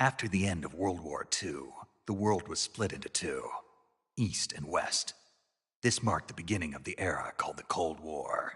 After the end of World War II, the world was split into two, East and West. This marked the beginning of the era called the Cold War.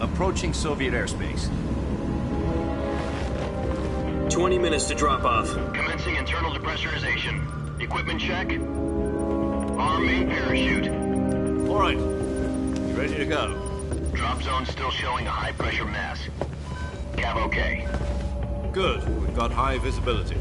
Approaching Soviet airspace. 20 minutes to drop off. Commencing internal depressurization. Equipment check. Arm main parachute. All right. You ready to go? Drop zone still showing a high pressure mass. Cav okay. Good. We've got high visibility.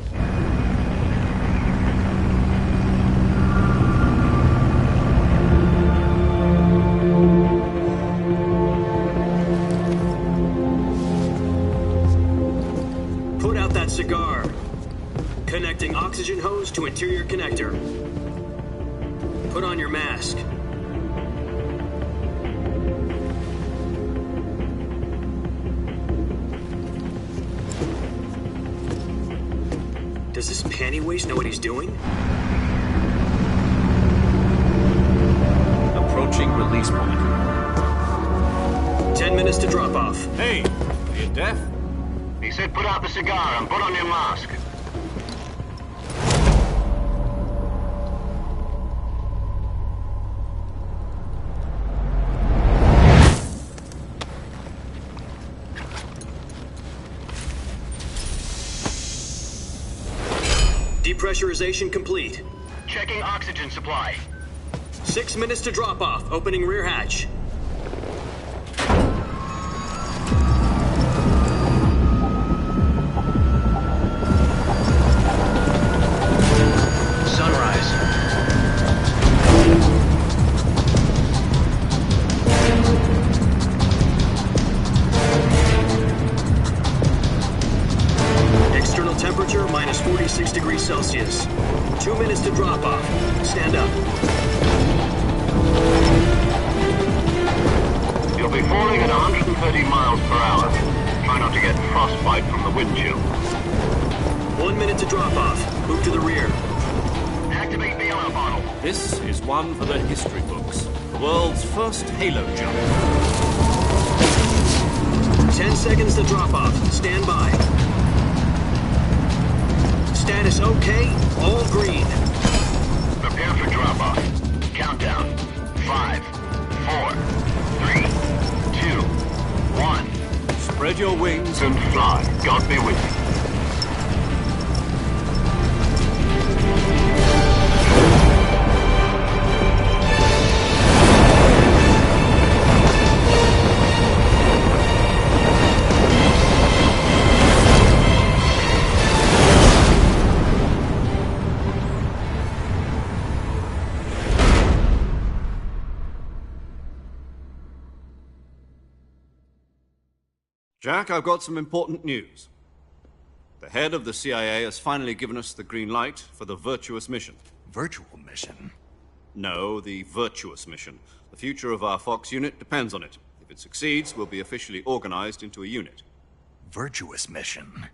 Cigar. Connecting oxygen hose to interior connector. Put on your mask. Does this panty waste know what he's doing? Approaching release point. 10 minutes to drop off. Hey, are you deaf? He said put out the cigar and put on your mask. Depressurization complete. Checking oxygen supply. 6 minutes to drop off. Opening rear hatch. Temperature minus 46 degrees Celsius. 2 minutes to drop off. Stand up. You'll be falling at 130 miles per hour. Try not to get frostbite from the wind chill. 1 minute to drop off. Move to the rear. Activate the yellow bottle. This is one for the history books. The world's first halo jump. 10 seconds to drop off. Stand by. Status okay, all green. Prepare for drop-off. Countdown. 5, 4, 3, 2, 1. Spread your wings And fly. God be with you. Jack, I've got some important news. The head of the CIA has finally given us the green light for the virtuous mission. Virtual mission? No, the virtuous mission. The future of our Fox unit depends on it. If it succeeds, we'll be officially organized into a unit. Virtuous mission?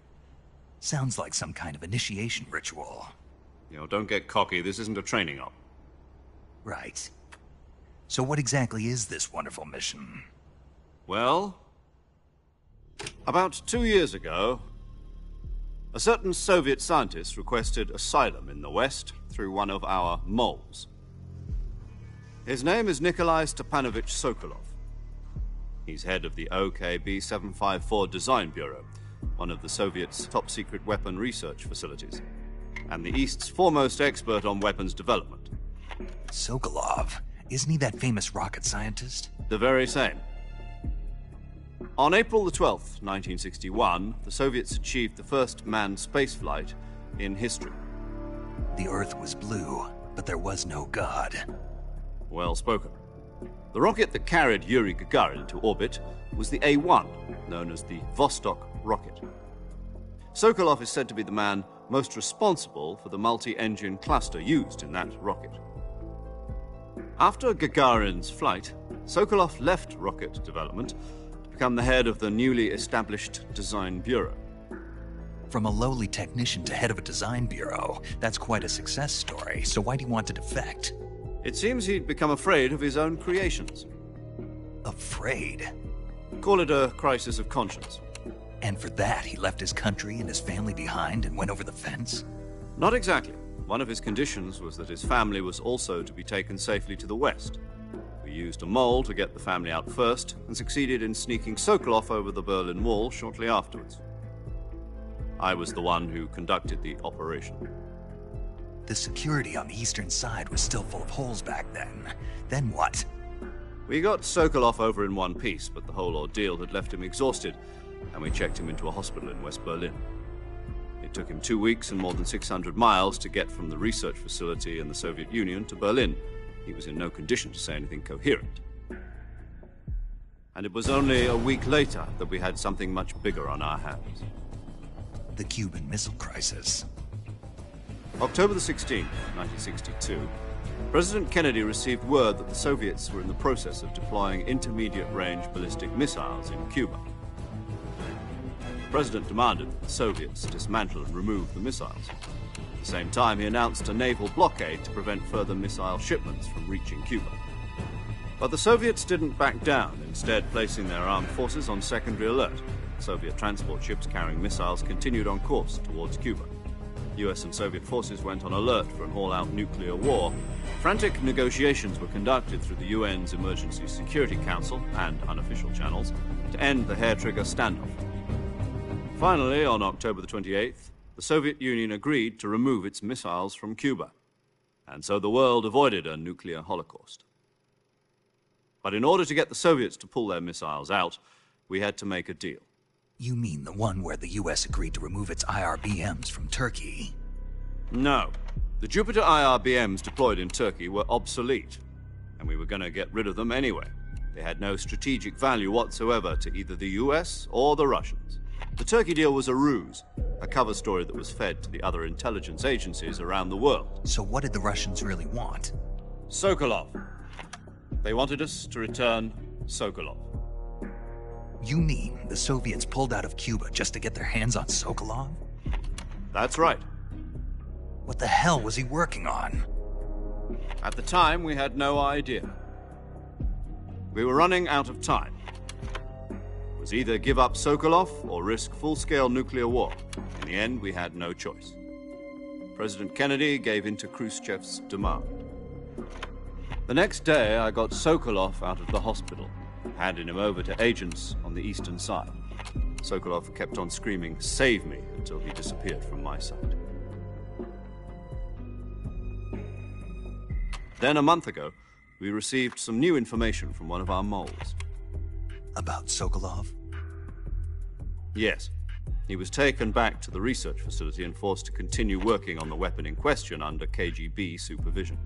Sounds like some kind of initiation ritual. You know, don't get cocky. This isn't a training op. Right. So what exactly is this wonderful mission? Well, about 2 years ago, a certain Soviet scientist requested asylum in the West through one of our moles. His name is Nikolai Stepanovich Sokolov. He's head of the OKB 754 Design Bureau, one of the Soviets' top-secret weapon research facilities, and the East's foremost expert on weapons development. Sokolov, isn't he that famous rocket scientist? The very same. On April the 12th, 1961, the Soviets achieved the first manned spaceflight in history. The Earth was blue, but there was no God. Well spoken. The rocket that carried Yuri Gagarin into orbit was the A-1, known as the Vostok rocket. Sokolov is said to be the man most responsible for the multi-engine cluster used in that rocket. After Gagarin's flight, Sokolov left rocket development to become the head of the newly established Design Bureau. From a lowly technician to head of a design bureau, that's quite a success story, so why do you want to defect? It seems he'd become afraid of his own creations. Afraid? Call it a crisis of conscience. And for that, he left his country and his family behind and went over the fence? Not exactly. One of his conditions was that his family was also to be taken safely to the west. We used a mole to get the family out first and succeeded in sneaking Sokolov over the Berlin Wall shortly afterwards. I was the one who conducted the operation. The security on the eastern side was still full of holes back then. Then what? We got Sokolov over in one piece, but the whole ordeal had left him exhausted, and we checked him into a hospital in West Berlin. It took him 2 weeks and more than 600 miles to get from the research facility in the Soviet Union to Berlin. He was in no condition to say anything coherent. And it was only a week later that we had something much bigger on our hands. The Cuban Missile Crisis. October the 16th, 1962, President Kennedy received word that the Soviets were in the process of deploying intermediate-range ballistic missiles in Cuba. The President demanded that the Soviets dismantle and remove the missiles. At the same time, he announced a naval blockade to prevent further missile shipments from reaching Cuba. But the Soviets didn't back down, instead placing their armed forces on secondary alert. Soviet transport ships carrying missiles continued on course towards Cuba. US and Soviet forces went on alert for an all-out nuclear war. Frantic negotiations were conducted through the UN's Emergency Security Council and unofficial channels to end the hair-trigger standoff. Finally, on October the 28th, the Soviet Union agreed to remove its missiles from Cuba. And so the world avoided a nuclear holocaust. But in order to get the Soviets to pull their missiles out, we had to make a deal. You mean the one where the US agreed to remove its IRBMs from Turkey? No. The Jupiter IRBMs deployed in Turkey were obsolete, and we were going to get rid of them anyway. They had no strategic value whatsoever to either the US or the Russians. The Turkey deal was a ruse, a cover story that was fed to the other intelligence agencies around the world. So what did the Russians really want? Sokolov. They wanted us to return Sokolov. You mean the Soviets pulled out of Cuba just to get their hands on Sokolov? That's right. What the hell was he working on? At the time, we had no idea. We were running out of time. It was either give up Sokolov or risk full-scale nuclear war. In the end, we had no choice. President Kennedy gave in to Khrushchev's demand. The next day, I got Sokolov out of the hospital, handing him over to agents on the eastern side. Sokolov kept on screaming, "Save me," until he disappeared from my sight. Then, a month ago, we received some new information from one of our moles. About Sokolov? Yes. He was taken back to the research facility and forced to continue working on the weapon in question under KGB supervision.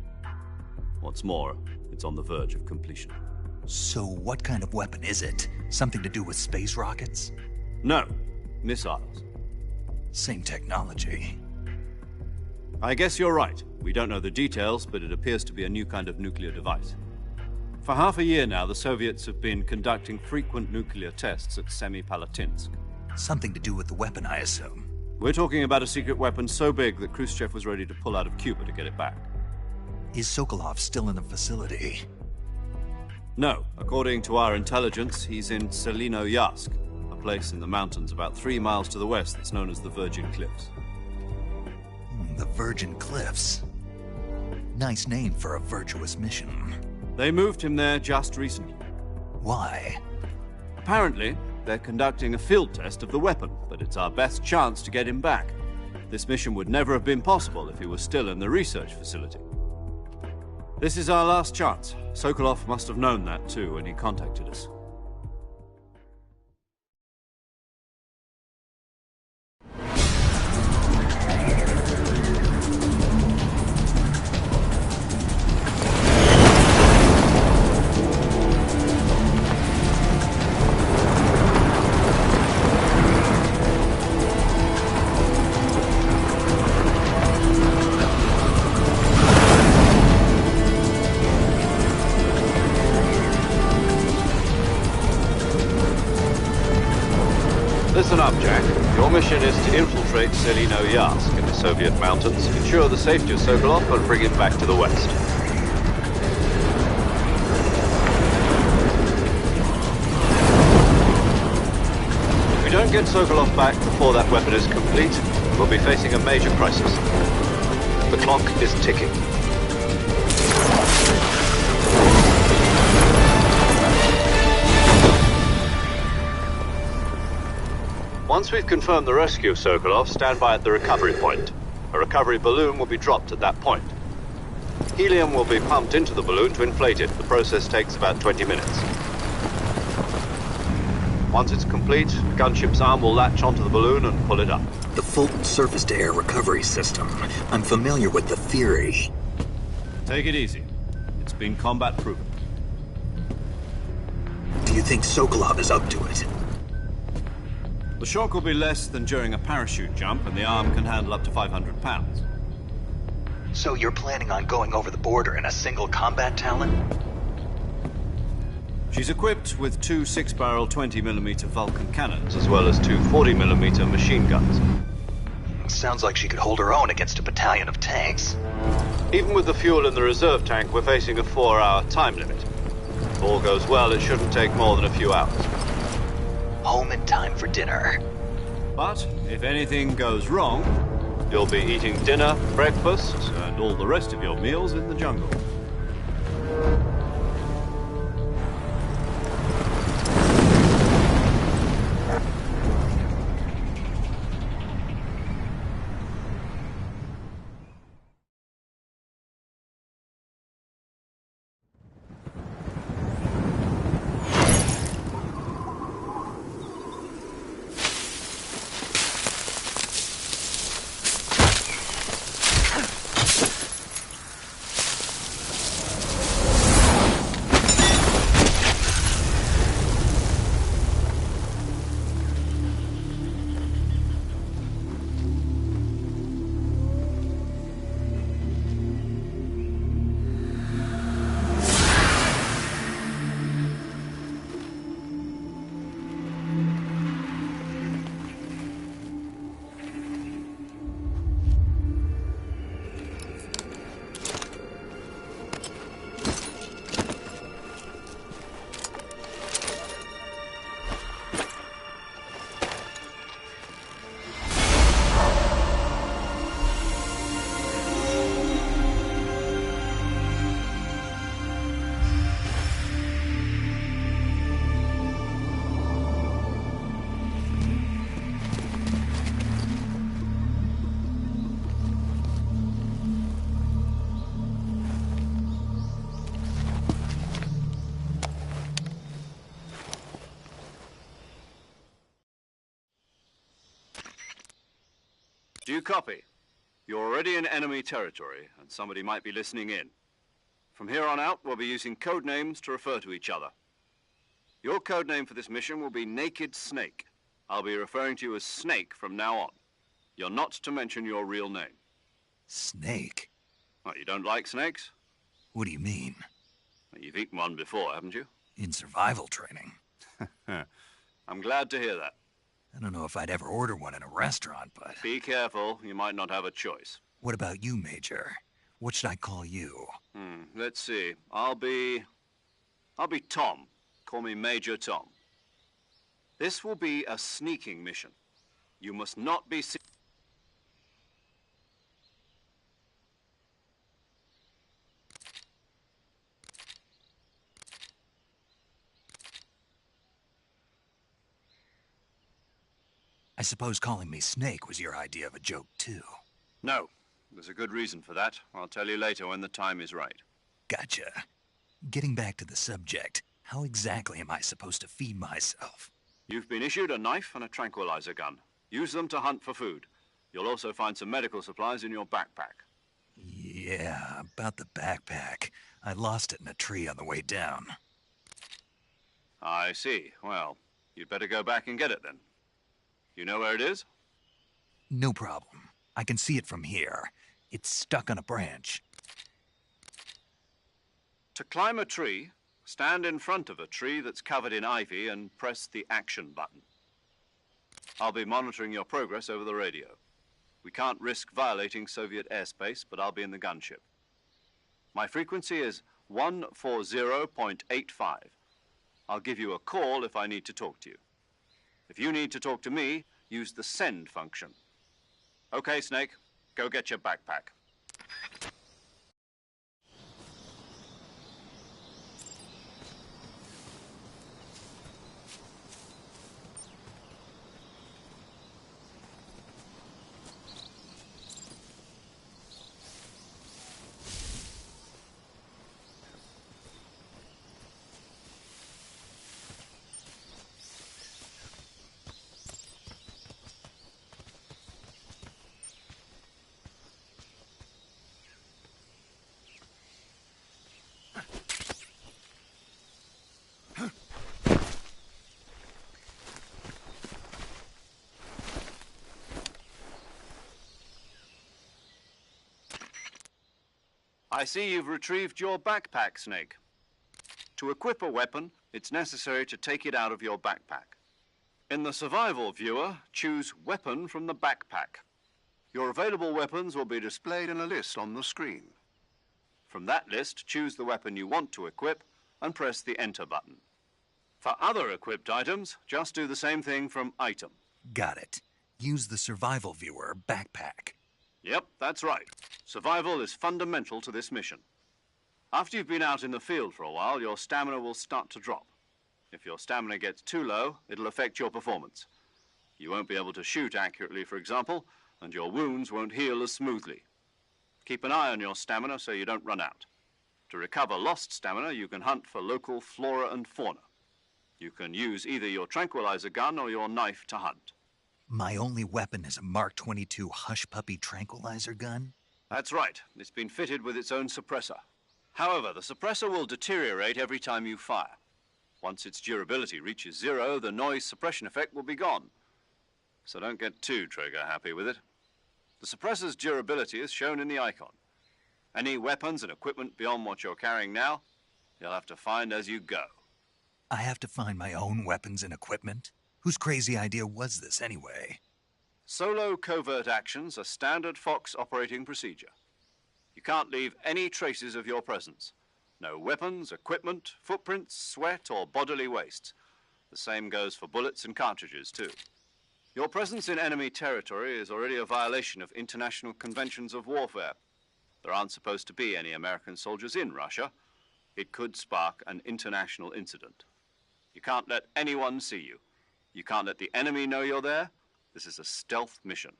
What's more, it's on the verge of completion. So what kind of weapon is it? Something to do with space rockets? No, missiles. Same technology. I guess you're right. We don't know the details, but it appears to be a new kind of nuclear device. For half a year now, the Soviets have been conducting frequent nuclear tests at Semipalatinsk. Something to do with the weapon, I assume. We're talking about a secret weapon so big that Khrushchev was ready to pull out of Cuba to get it back. Is Sokolov still in the facility? No. According to our intelligence, he's in Selinoyarsk, a place in the mountains about 3 miles to the west that's known as the Virgin Cliffs. The Virgin Cliffs. Nice name for a virtuous mission. They moved him there just recently. Why? Apparently, they're conducting a field test of the weapon, but it's our best chance to get him back. This mission would never have been possible if he was still in the research facility. This is our last chance. Sokolov must have known that too when he contacted us. Listen up, Jack. Your mission is to infiltrate Selino-Yarsk in the Soviet mountains, ensure the safety of Sokolov, and bring him back to the West. If we don't get Sokolov back before that weapon is complete, we'll be facing a major crisis. The clock is ticking. Once we've confirmed the rescue of Sokolov, stand by at the recovery point. A recovery balloon will be dropped at that point. Helium will be pumped into the balloon to inflate it. The process takes about 20 minutes. Once it's complete, the gunship's arm will latch onto the balloon and pull it up. The Fulton surface-to-air recovery system. I'm familiar with the theory. Take it easy. It's been combat-proven. Do you think Sokolov is up to it? The shock will be less than during a parachute jump, and the arm can handle up to 500 pounds. So you're planning on going over the border in a single combat Talon? She's equipped with two 6-barrel 20mm Vulcan cannons, as well as two 40mm machine guns. Sounds like she could hold her own against a battalion of tanks. Even with the fuel in the reserve tank, we're facing a 4-hour time limit. If all goes well, it shouldn't take more than a few hours. Home in time for dinner. But if anything goes wrong, you'll be eating dinner, breakfast, and all the rest of your meals in the jungle. Do you copy? You're already in enemy territory, and somebody might be listening in. From here on out, we'll be using code names to refer to each other. Your code name for this mission will be Naked Snake. I'll be referring to you as Snake from now on. You're not to mention your real name. Snake? What, you don't like snakes? What do you mean? Well, you've eaten one before, haven't you? In survival training. I'm glad to hear that. I don't know if I'd ever order one in a restaurant, but... Be careful, you might not have a choice. What about you, Major? What should I call you? Let's see. I'll be Tom. Call me Major Tom. This will be a sneaking mission. You must not be seen. I suppose calling me Snake was your idea of a joke, too. No, there's a good reason for that. I'll tell you later when the time is right. Gotcha. Getting back to the subject, how exactly am I supposed to feed myself? You've been issued a knife and a tranquilizer gun. Use them to hunt for food. You'll also find some medical supplies in your backpack. Yeah, about the backpack. I lost it in a tree on the way down. I see. Well, you'd better go back and get it then. You know where it is? No problem. I can see it from here. It's stuck on a branch. To climb a tree, stand in front of a tree that's covered in ivy and press the action button. I'll be monitoring your progress over the radio. We can't risk violating Soviet airspace, but I'll be in the gunship. My frequency is 140.85. I'll give you a call if I need to talk to you. If you need to talk to me, use the send function. Okay, Snake, go get your backpack. I see you've retrieved your backpack, Snake. To equip a weapon, it's necessary to take it out of your backpack. In the survival viewer, choose Weapon from the backpack. Your available weapons will be displayed in a list on the screen. From that list, choose the weapon you want to equip and press the Enter button. For other equipped items, just do the same thing from Item. Got it. Use the survival viewer backpack. Yep, that's right. Survival is fundamental to this mission. After you've been out in the field for a while, your stamina will start to drop. If your stamina gets too low, it'll affect your performance. You won't be able to shoot accurately, for example, and your wounds won't heal as smoothly. Keep an eye on your stamina so you don't run out. To recover lost stamina, you can hunt for local flora and fauna. You can use either your tranquilizer gun or your knife to hunt. My only weapon is a Mark 22 Hush Puppy tranquilizer gun? That's right. It's been fitted with its own suppressor. However, the suppressor will deteriorate every time you fire. Once its durability reaches 0, the noise suppression effect will be gone. So don't get too trigger happy with it. The suppressor's durability is shown in the icon. Any weapons and equipment beyond what you're carrying now, you'll have to find as you go. I have to find my own weapons and equipment? Whose crazy idea was this, anyway? Solo covert actions are standard Fox operating procedure. You can't leave any traces of your presence. No weapons, equipment, footprints, sweat, or bodily waste. The same goes for bullets and cartridges, too. Your presence in enemy territory is already a violation of international conventions of warfare. There aren't supposed to be any American soldiers in Russia. It could spark an international incident. You can't let anyone see you. You can't let the enemy know you're there. This is a stealth mission.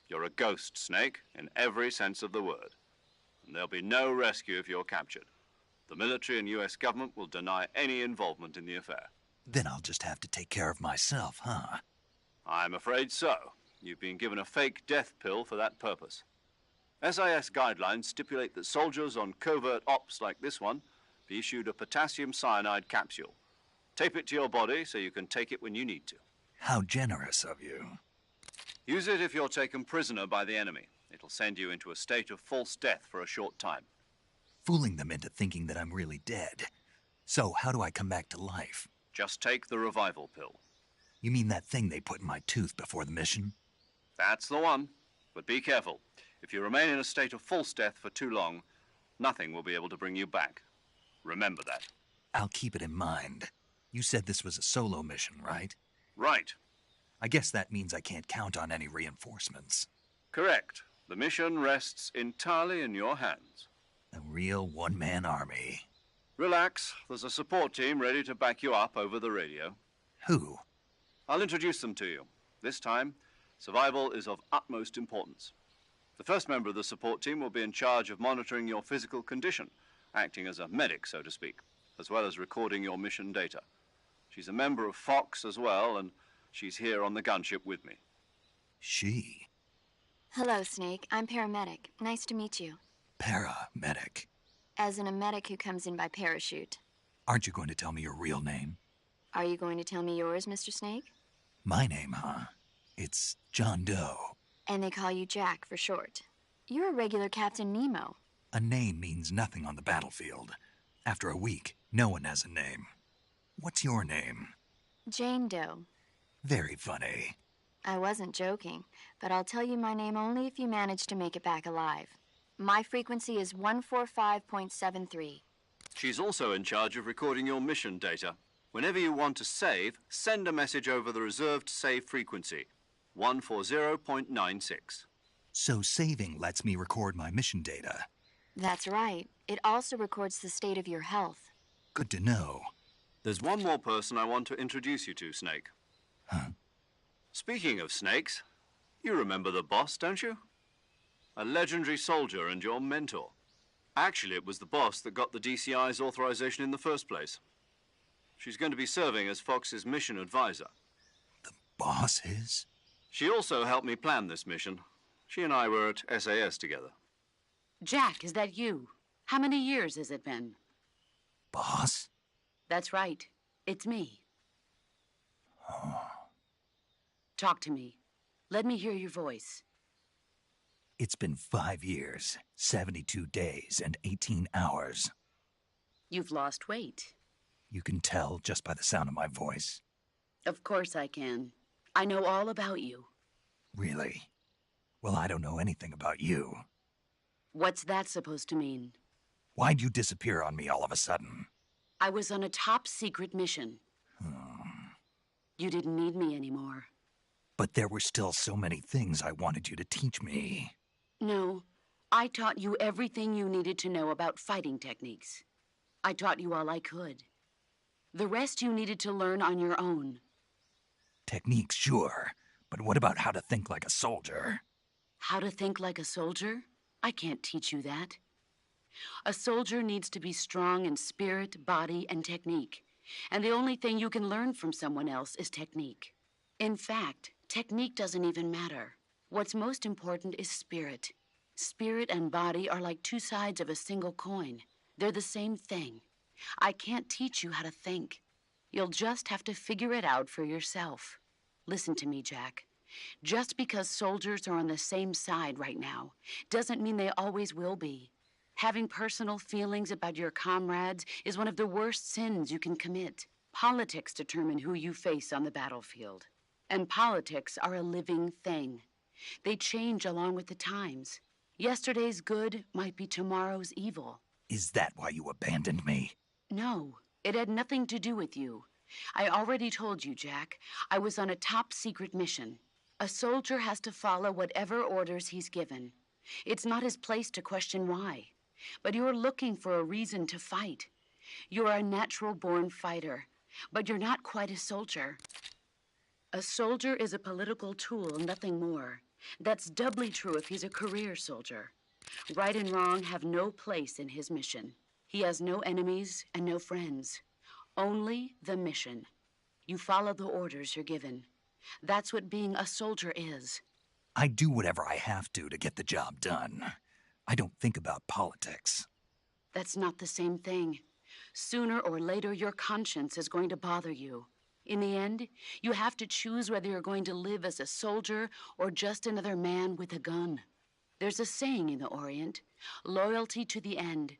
You're a ghost, Snake, in every sense of the word. And there'll be no rescue if you're captured. The military and U.S. government will deny any involvement in the affair. Then I'll just have to take care of myself, huh? I'm afraid so. You've been given a fake death pill for that purpose. SIS guidelines stipulate that soldiers on covert ops like this one be issued a potassium cyanide capsule. Tape it to your body so you can take it when you need to. How generous of you. Use it if you're taken prisoner by the enemy. It'll send you into a state of false death for a short time. Fooling them into thinking that I'm really dead. So how do I come back to life? Just take the revival pill. You mean that thing they put in my tooth before the mission? That's the one. But be careful. If you remain in a state of false death for too long, nothing will be able to bring you back. Remember that. I'll keep it in mind. You said this was a solo mission, right? Right. I guess that means I can't count on any reinforcements. Correct. The mission rests entirely in your hands. A real one-man army. Relax. There's a support team ready to back you up over the radio. Who? I'll introduce them to you. This time, Survival is of utmost importance. The first member of the support team will be in charge of monitoring your physical condition, acting as a medic, so to speak, as well as recording your mission data. She's a member of Fox as well, and she's here on the gunship with me. She? Hello, Snake. I'm paramedic. Nice to meet you. Paramedic. As in a medic who comes in by parachute. Aren't you going to tell me your real name? Are you going to tell me yours, Mr. Snake? My name, huh? It's John Doe. And they call you Jack for short. You're a regular Captain Nemo. A name means nothing on the battlefield. After a week, no one has a name. What's your name? Jane Doe. Very funny. I wasn't joking, but I'll tell you my name only if you manage to make it back alive. My frequency is 145.73. She's also in charge of recording your mission data. Whenever you want to save, send a message over the reserved save frequency, 140.96. So saving lets me record my mission data. That's right. It also records the state of your health. Good to know. There's one more person I want to introduce you to, Snake. Huh? Speaking of snakes, you remember the boss, don't you? A legendary soldier and your mentor. Actually, it was the boss that got the DCI's authorization in the first place. She's going to be serving as Fox's mission advisor. The boss is? She also helped me plan this mission. She and I were at SAS together. Jack, is that you? How many years has it been? Boss? That's right. It's me. Oh. Talk to me. Let me hear your voice. It's been 5 years, 72 days, and 18 hours. You've lost weight. You can tell just by the sound of my voice. Of course I can. I know all about you. Really? Well, I don't know anything about you. What's that supposed to mean? Why'd you disappear on me all of a sudden? I was on a top-secret mission. You didn't need me anymore. But there were still so many things I wanted you to teach me. No, I taught you everything you needed to know about fighting techniques. I taught you all I could. The rest you needed to learn on your own. Techniques, sure. But what about how to think like a soldier? How to think like a soldier? I can't teach you that. A soldier needs to be strong in spirit, body, and technique. And the only thing you can learn from someone else is technique. In fact, technique doesn't even matter. What's most important is spirit. Spirit and body are like two sides of a single coin. They're the same thing. I can't teach you how to think. You'll just have to figure it out for yourself. Listen to me, Jack. Just because soldiers are on the same side right now doesn't mean they always will be. Having personal feelings about your comrades is one of the worst sins you can commit. Politics determine who you face on the battlefield. And politics are a living thing. They change along with the times. Yesterday's good might be tomorrow's evil. Is that why you abandoned me? No, it had nothing to do with you. I already told you, Jack. I was on a top-secret mission. A soldier has to follow whatever orders he's given. It's not his place to question why. But you're looking for a reason to fight. You're a natural-born fighter, but you're not quite a soldier. A soldier is a political tool, nothing more. That's doubly true if he's a career soldier. Right and wrong have no place in his mission. He has no enemies and no friends. Only the mission. You follow the orders you're given. That's what being a soldier is. I do whatever I have to get the job done. I don't think about politics. That's not the same thing. Sooner or later, your conscience is going to bother you. In the end, you have to choose whether you're going to live as a soldier or just another man with a gun. There's a saying in the Orient, loyalty to the end.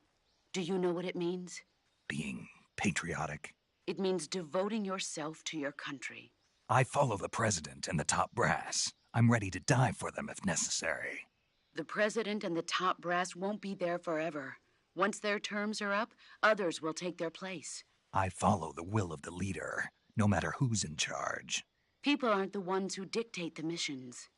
Do you know what it means? Being patriotic. It means devoting yourself to your country. I follow the president and the top brass. I'm ready to die for them if necessary. The president and the top brass won't be there forever. Once their terms are up, others will take their place. I follow the will of the leader, no matter who's in charge. People aren't the ones who dictate the missions.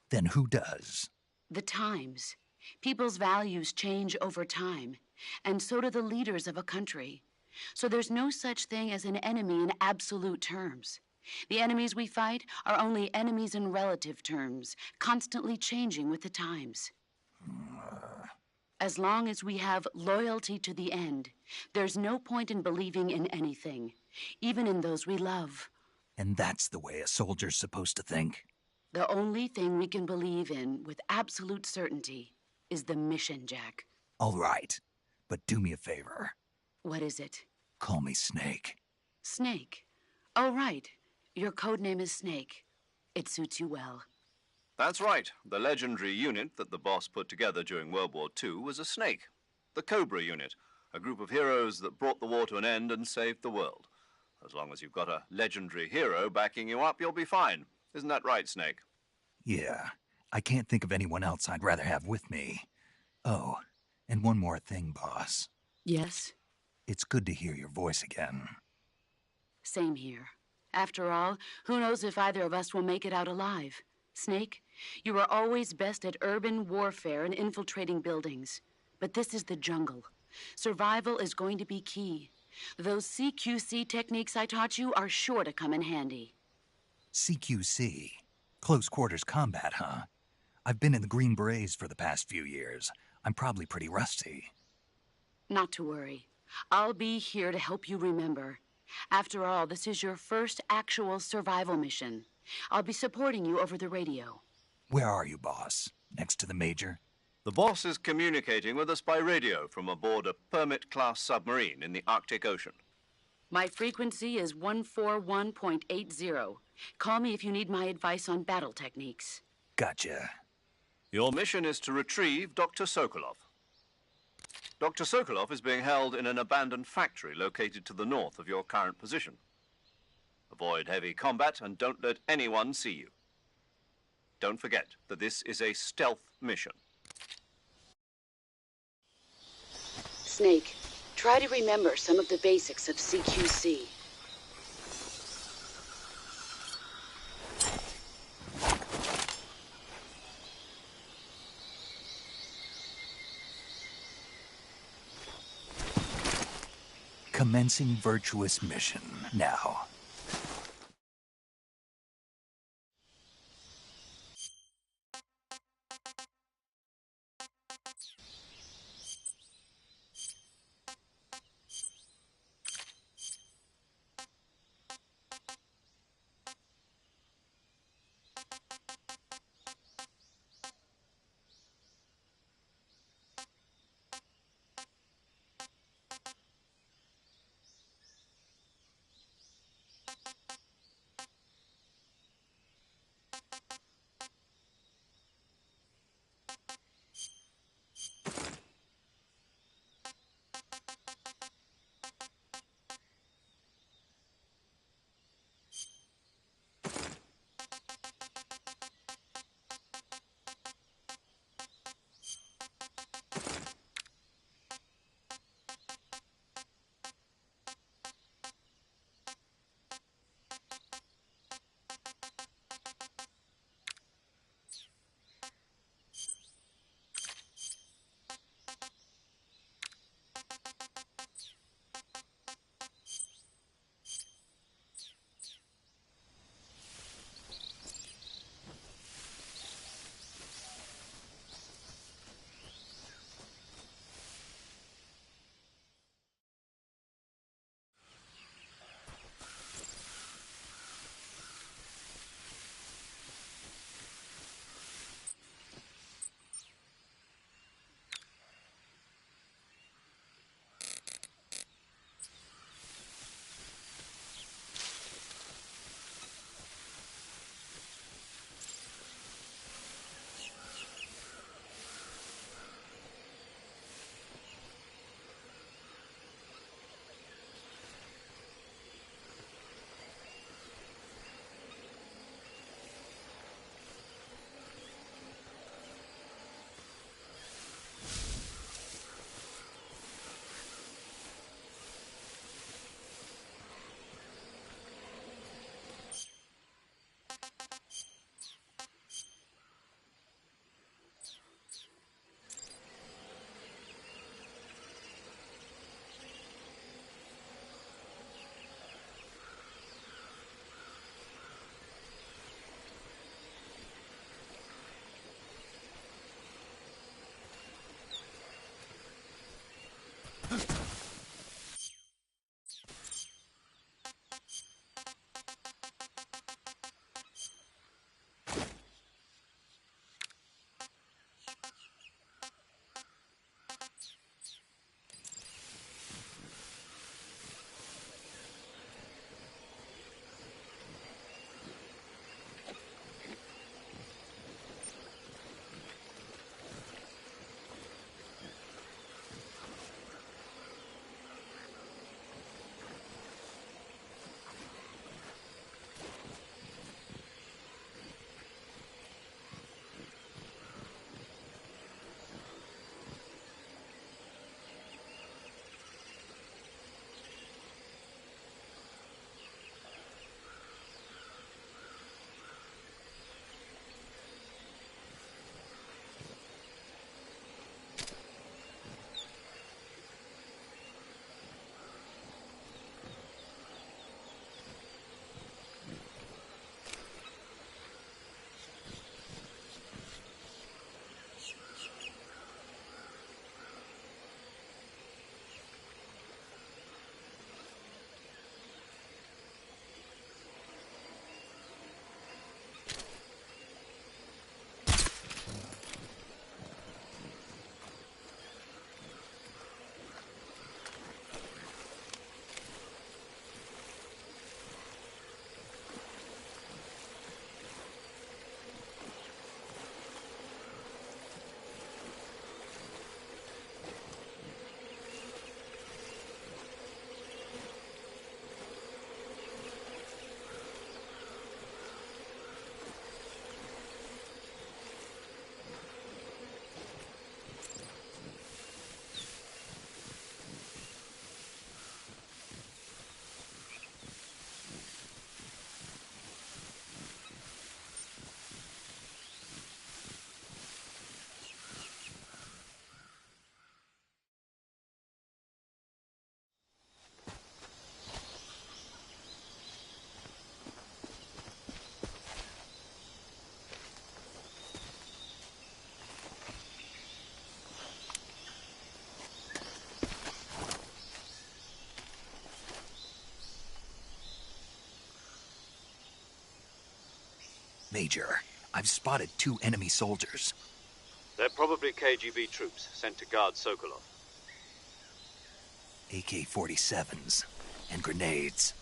Then who does? The times. People's values change over time, and so do the leaders of a country. So there's no such thing as an enemy in absolute terms. The enemies we fight are only enemies in relative terms, constantly changing with the times. As long as we have loyalty to the end, there's no point in believing in anything, even in those we love. And that's the way a soldier's supposed to think? The only thing we can believe in with absolute certainty is the mission, Jack. All right, but do me a favor. What is it? Call me Snake. Snake. Oh, right. Your code name is Snake. It suits you well. That's right. The legendary unit that the boss put together during World War II was a snake. The Cobra unit, a group of heroes that brought the war to an end and saved the world. As long as you've got a legendary hero backing you up, you'll be fine. Isn't that right, Snake? Yeah, I can't think of anyone else I'd rather have with me. Oh, and one more thing, boss. Yes? It's good to hear your voice again. Same here. After all, who knows if either of us will make it out alive? Snake, you are always best at urban warfare and infiltrating buildings. But this is the jungle. Survival is going to be key. Those CQC techniques I taught you are sure to come in handy. CQC? Close quarters combat, huh? I've been in the Green Berets for the past few years. I'm probably pretty rusty. Not to worry. I'll be here to help you remember. After all, this is your first actual survival mission. I'll be supporting you over the radio. Where are you, boss? Next to the Major? The boss is communicating with us by radio from aboard a Permit-class submarine in the Arctic Ocean. My frequency is 141.80. Call me if you need my advice on battle techniques. Gotcha. Your mission is to retrieve Dr. Sokolov. Dr. Sokolov is being held in an abandoned factory located to the north of your current position. Avoid heavy combat and don't let anyone see you. Don't forget that this is a stealth mission. Snake, try to remember some of the basics of CQC. Commencing virtuous mission now. Major, I've spotted 2 enemy soldiers. They're probably KGB troops sent to guard Sokolov. AK-47s and grenades.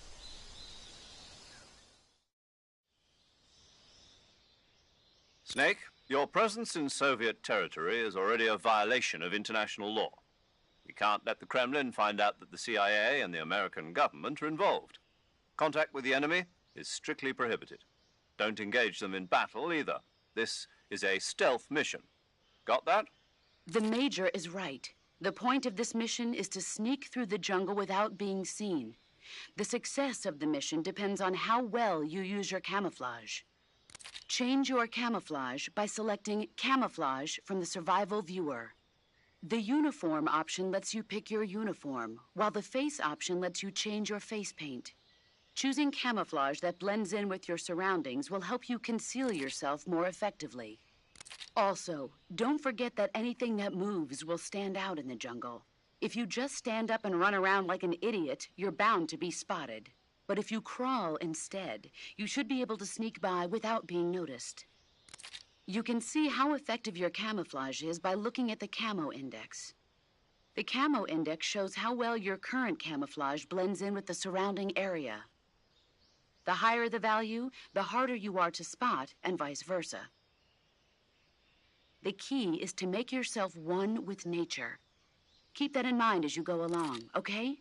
Snake, your presence in Soviet territory is already a violation of international law. We can't let the Kremlin find out that the CIA and the American government are involved. Contact with the enemy is strictly prohibited. Don't engage them in battle either. This is a stealth mission. Got that? The Major is right. The point of this mission is to sneak through the jungle without being seen. The success of the mission depends on how well you use your camouflage. Change your camouflage by selecting Camouflage from the Survival Viewer. The Uniform option lets you pick your uniform, while the Face option lets you change your face paint. Choosing camouflage that blends in with your surroundings will help you conceal yourself more effectively. Also, don't forget that anything that moves will stand out in the jungle. If you just stand up and run around like an idiot, you're bound to be spotted. But if you crawl instead, you should be able to sneak by without being noticed. You can see how effective your camouflage is by looking at the Camo Index. The Camo Index shows how well your current camouflage blends in with the surrounding area. The higher the value, the harder you are to spot, and vice versa. The key is to make yourself one with nature. Keep that in mind as you go along, okay?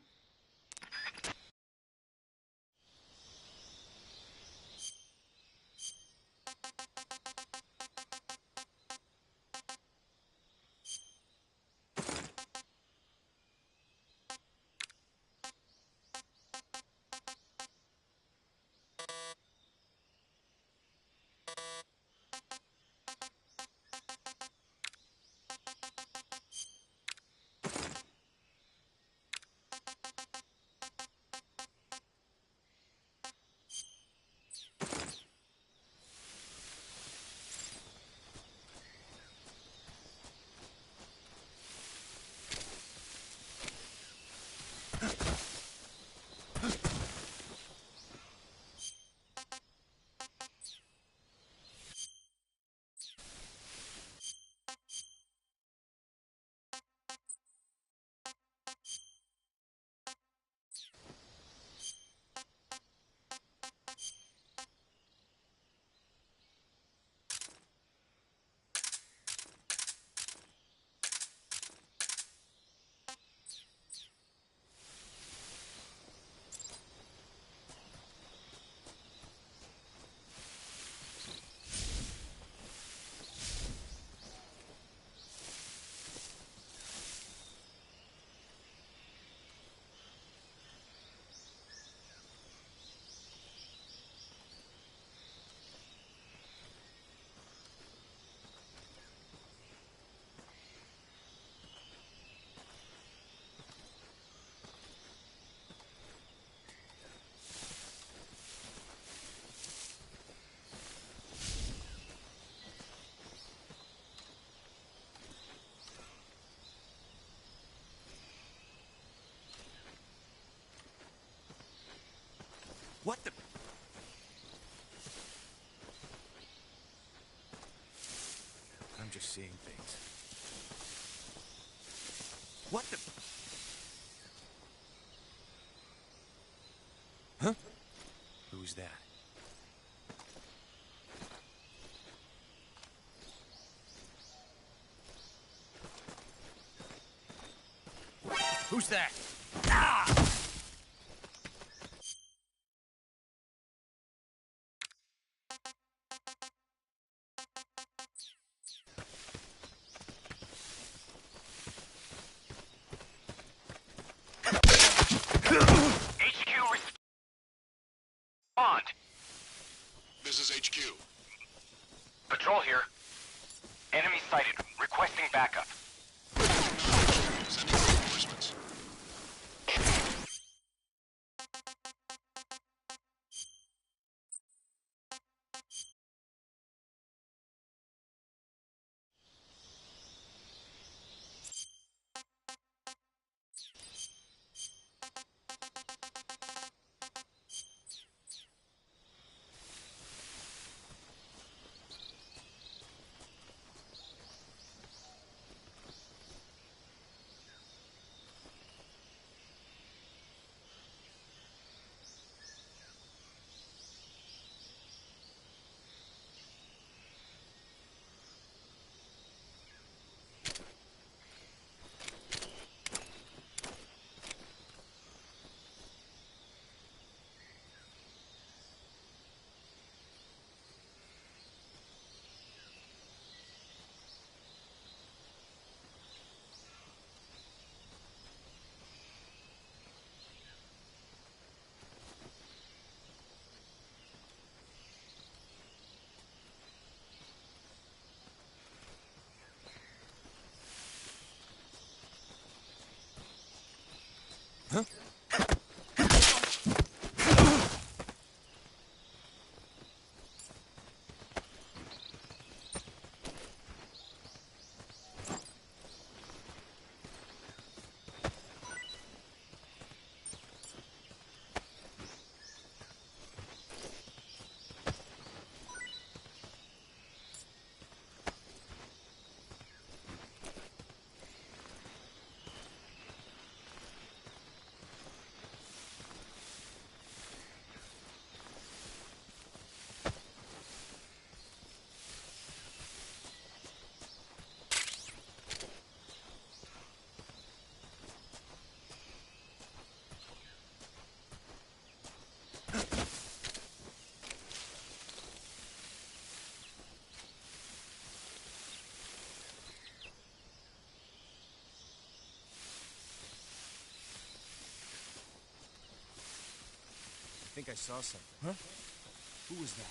What the... I'm just seeing things. What the... Huh? Who's that? Who's that? Ah! This is HQ. Patrol here. Enemy sighted. Requesting backup. Sending reinforcements. I think I saw something. Huh? Who was that?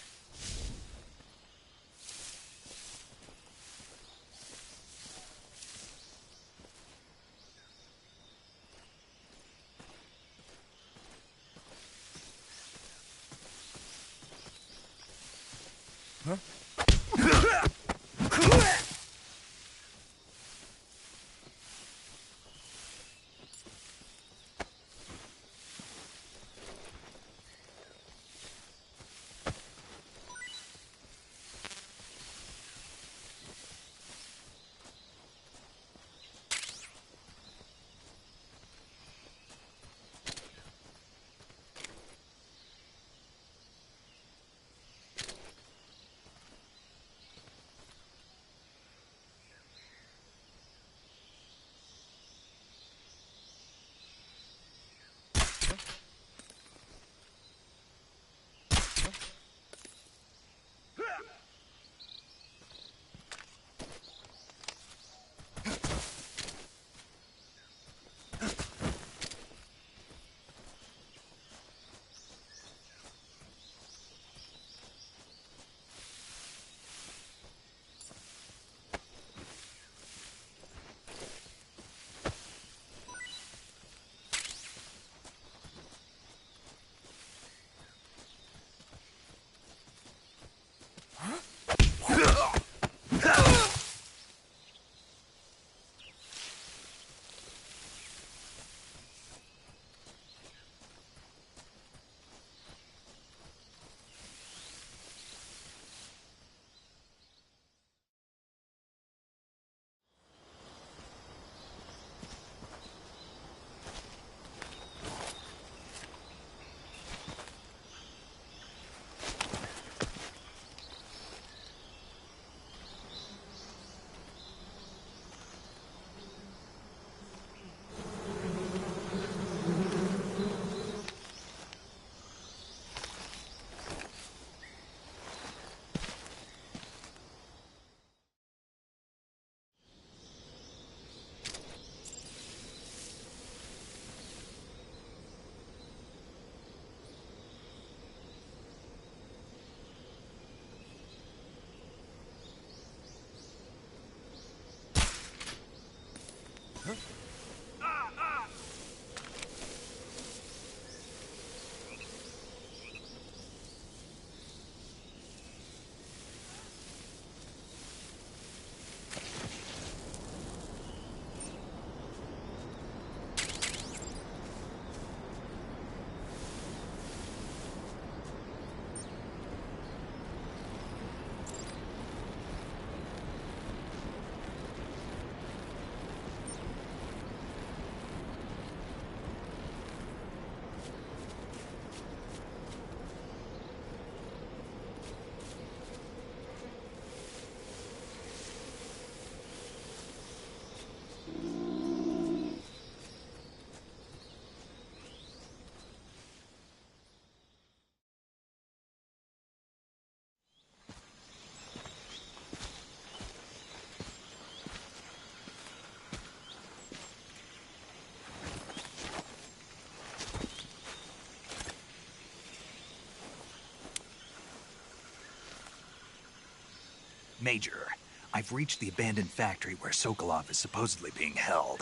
Major, I've reached the abandoned factory where Sokolov is supposedly being held.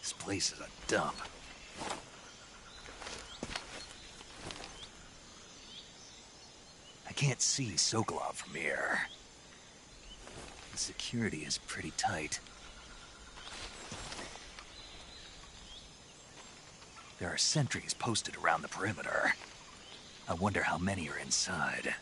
This place is a dump. can't see Sokolov from here. The security is pretty tight. There are sentries posted around the perimeter. I wonder how many are inside.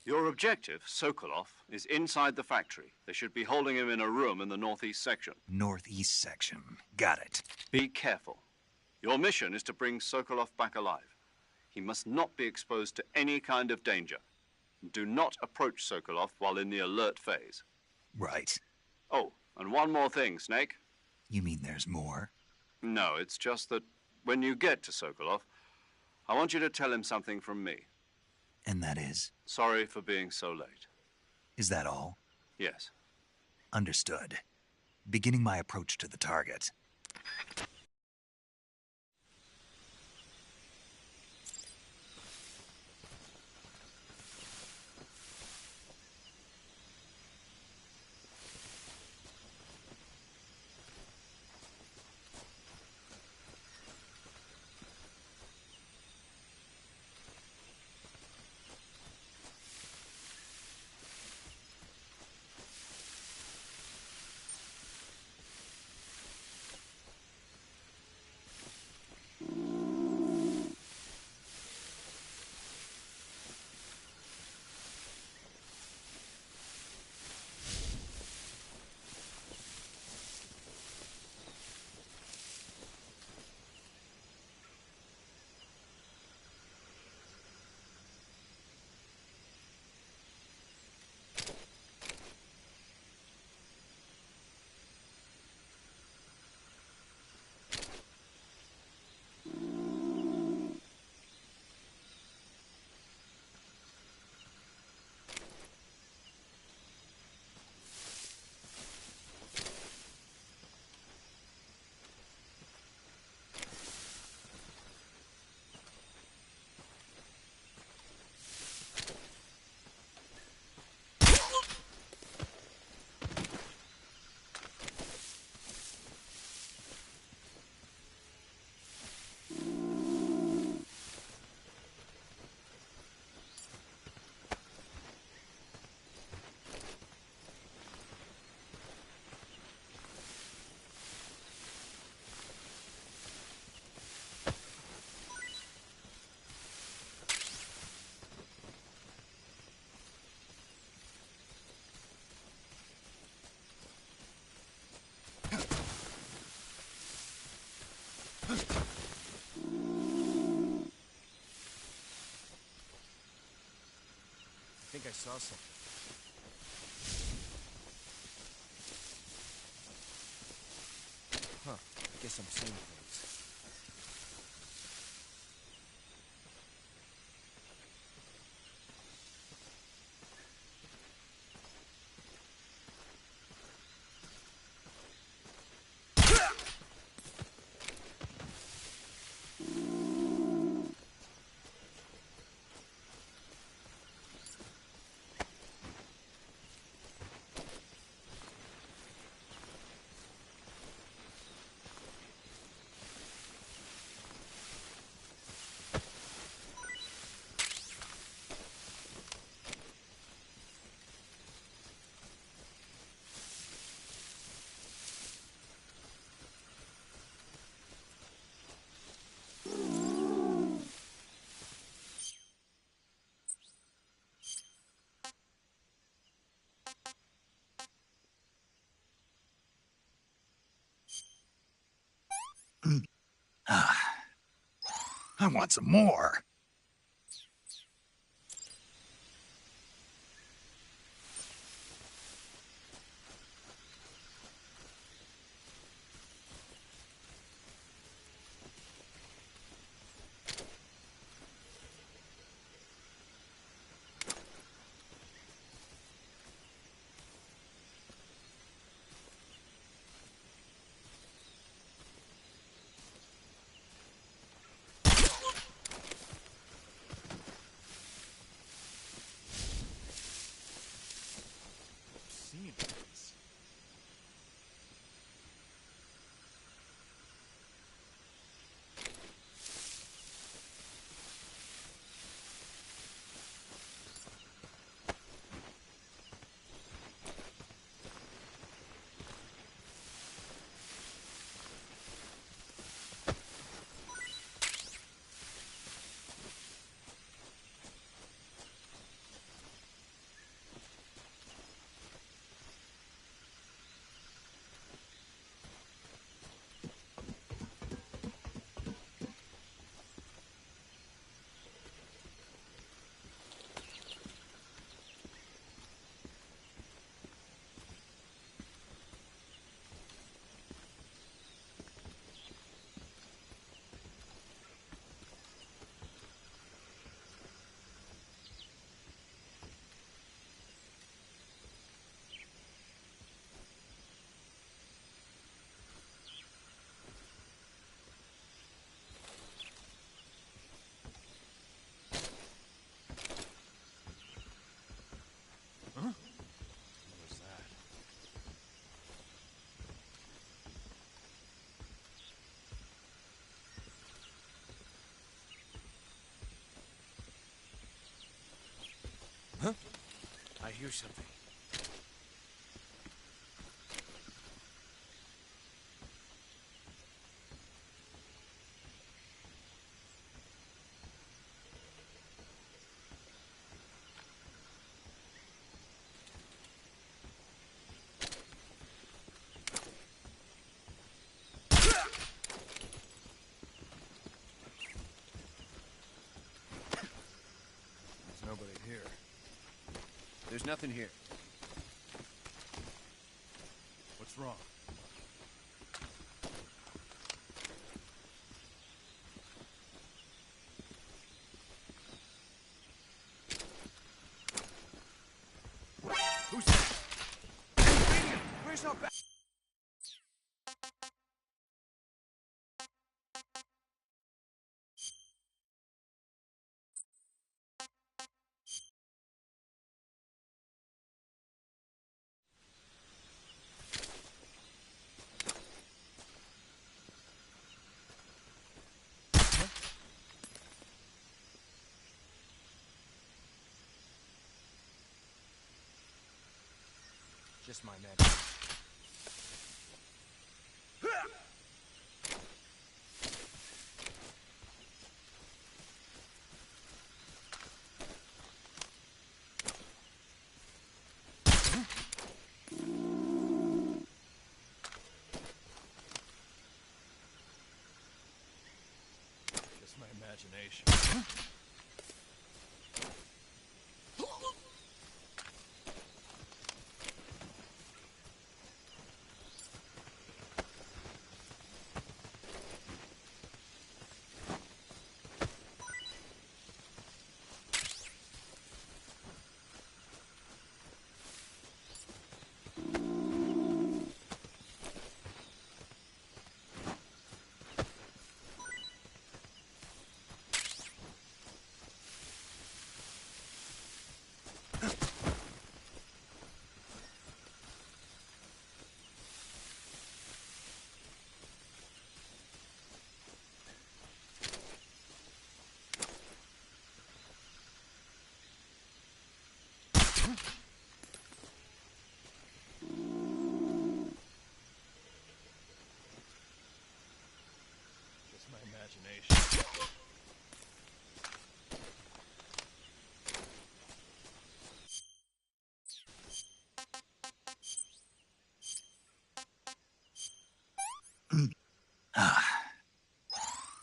Your objective, Sokolov, is inside the factory. They should be holding him in a room in the northeast section. Northeast section. Got it. Be careful. Your mission is to bring Sokolov back alive. He must not be exposed to any kind of danger. Do not approach Sokolov while in the alert phase. Right. Oh, and one more thing, Snake. You mean there's more? No, it's just that when you get to Sokolov, I want you to tell him something from me. And that is? Sorry for being so late. Is that all? Yes. Understood. Beginning my approach to the target. I think I saw something. Huh. I guess I'm seeing things. I want some more. hear something. There's nobody here. There's nothing here. What's wrong? Who's that? Where's our back? Just my man. Just my imagination. Just my imagination.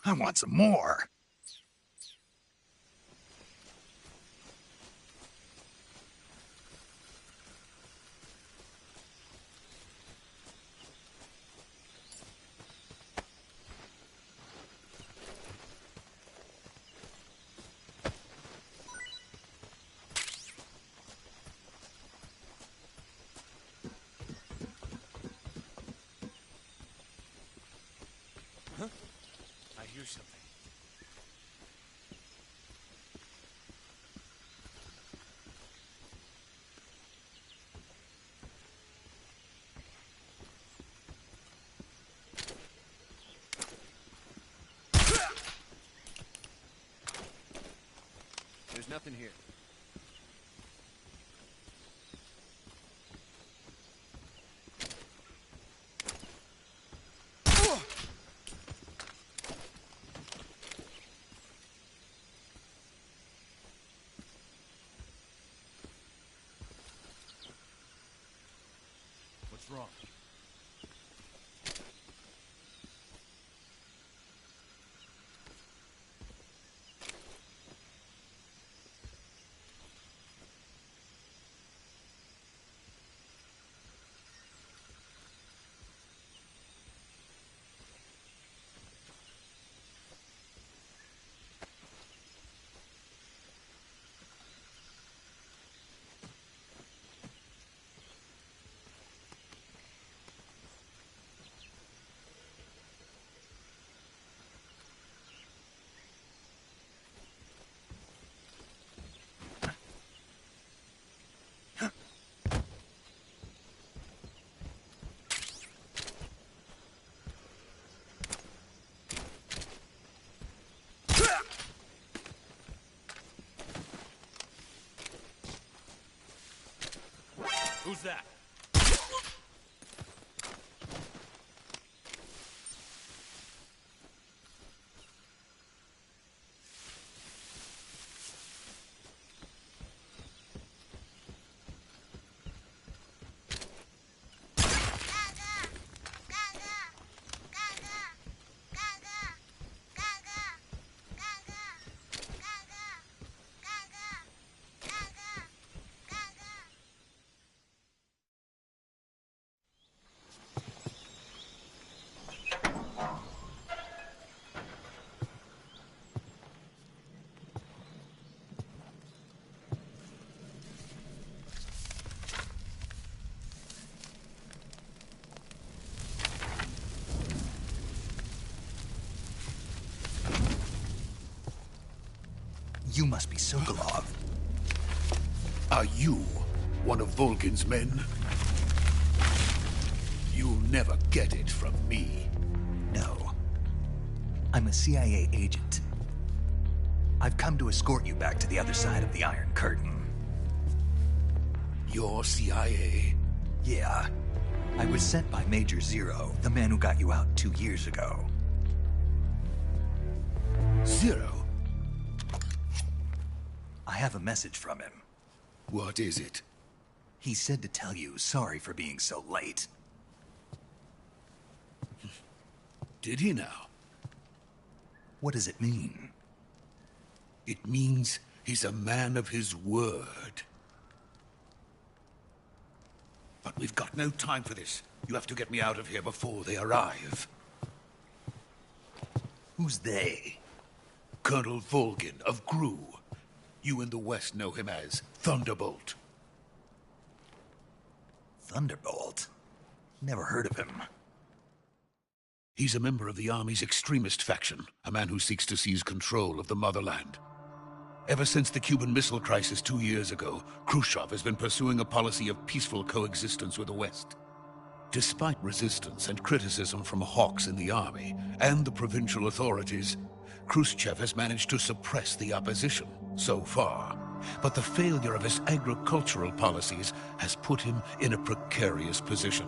I want some more. I hear something. There's nothing here. What's wrong? Who's that? You must be Sokolov. Are you one of Volgin's men? You'll never get it from me. No. I'm a CIA agent. I've come to escort you back to the other side of the Iron Curtain. You're CIA? Yeah. I was sent by Major Zero, the man who got you out 2 years ago. Zero? I have a message from him. What is it? He said to tell you sorry for being so late. Did he now? What does it mean? It means he's a man of his word. But we've got no time for this. You have to get me out of here before they arrive. Who's they? Colonel Volgin of GRU. You in the West know him as Thunderbolt. Thunderbolt? Never heard of him. He's a member of the Army's extremist faction, a man who seeks to seize control of the motherland. Ever since the Cuban Missile Crisis 2 years ago, Khrushchev has been pursuing a policy of peaceful coexistence with the West. Despite resistance and criticism from hawks in the Army and the provincial authorities, Khrushchev has managed to suppress the opposition so far. But the failure of his agricultural policies has put him in a precarious position.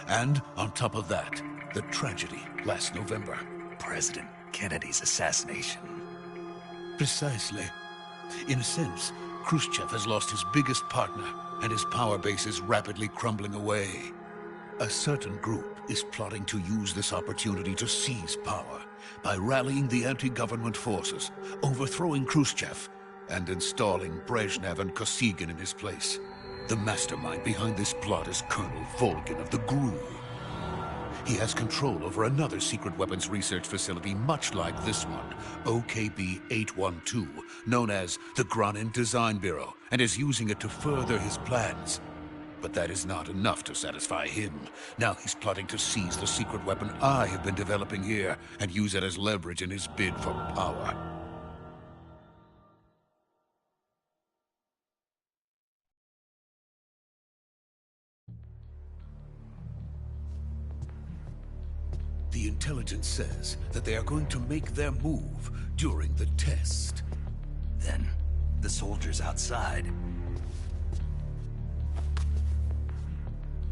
And on top of that, the tragedy last November. President Kennedy's assassination. Precisely. In a sense, Khrushchev has lost his biggest partner, and his power base is rapidly crumbling away. A certain group is plotting to use this opportunity to seize power by rallying the anti-government forces, overthrowing Khrushchev, and installing Brezhnev and Kosygin in his place. The mastermind behind this plot is Colonel Volgin of the GRU. He has control over another secret weapons research facility much like this one, OKB-812, known as the Granin Design Bureau, and is using it to further his plans. But that is not enough to satisfy him. Now he's plotting to seize the secret weapon I have been developing here and use it as leverage in his bid for power. The intelligence says that they are going to make their move during the test. Then, the soldiers outside.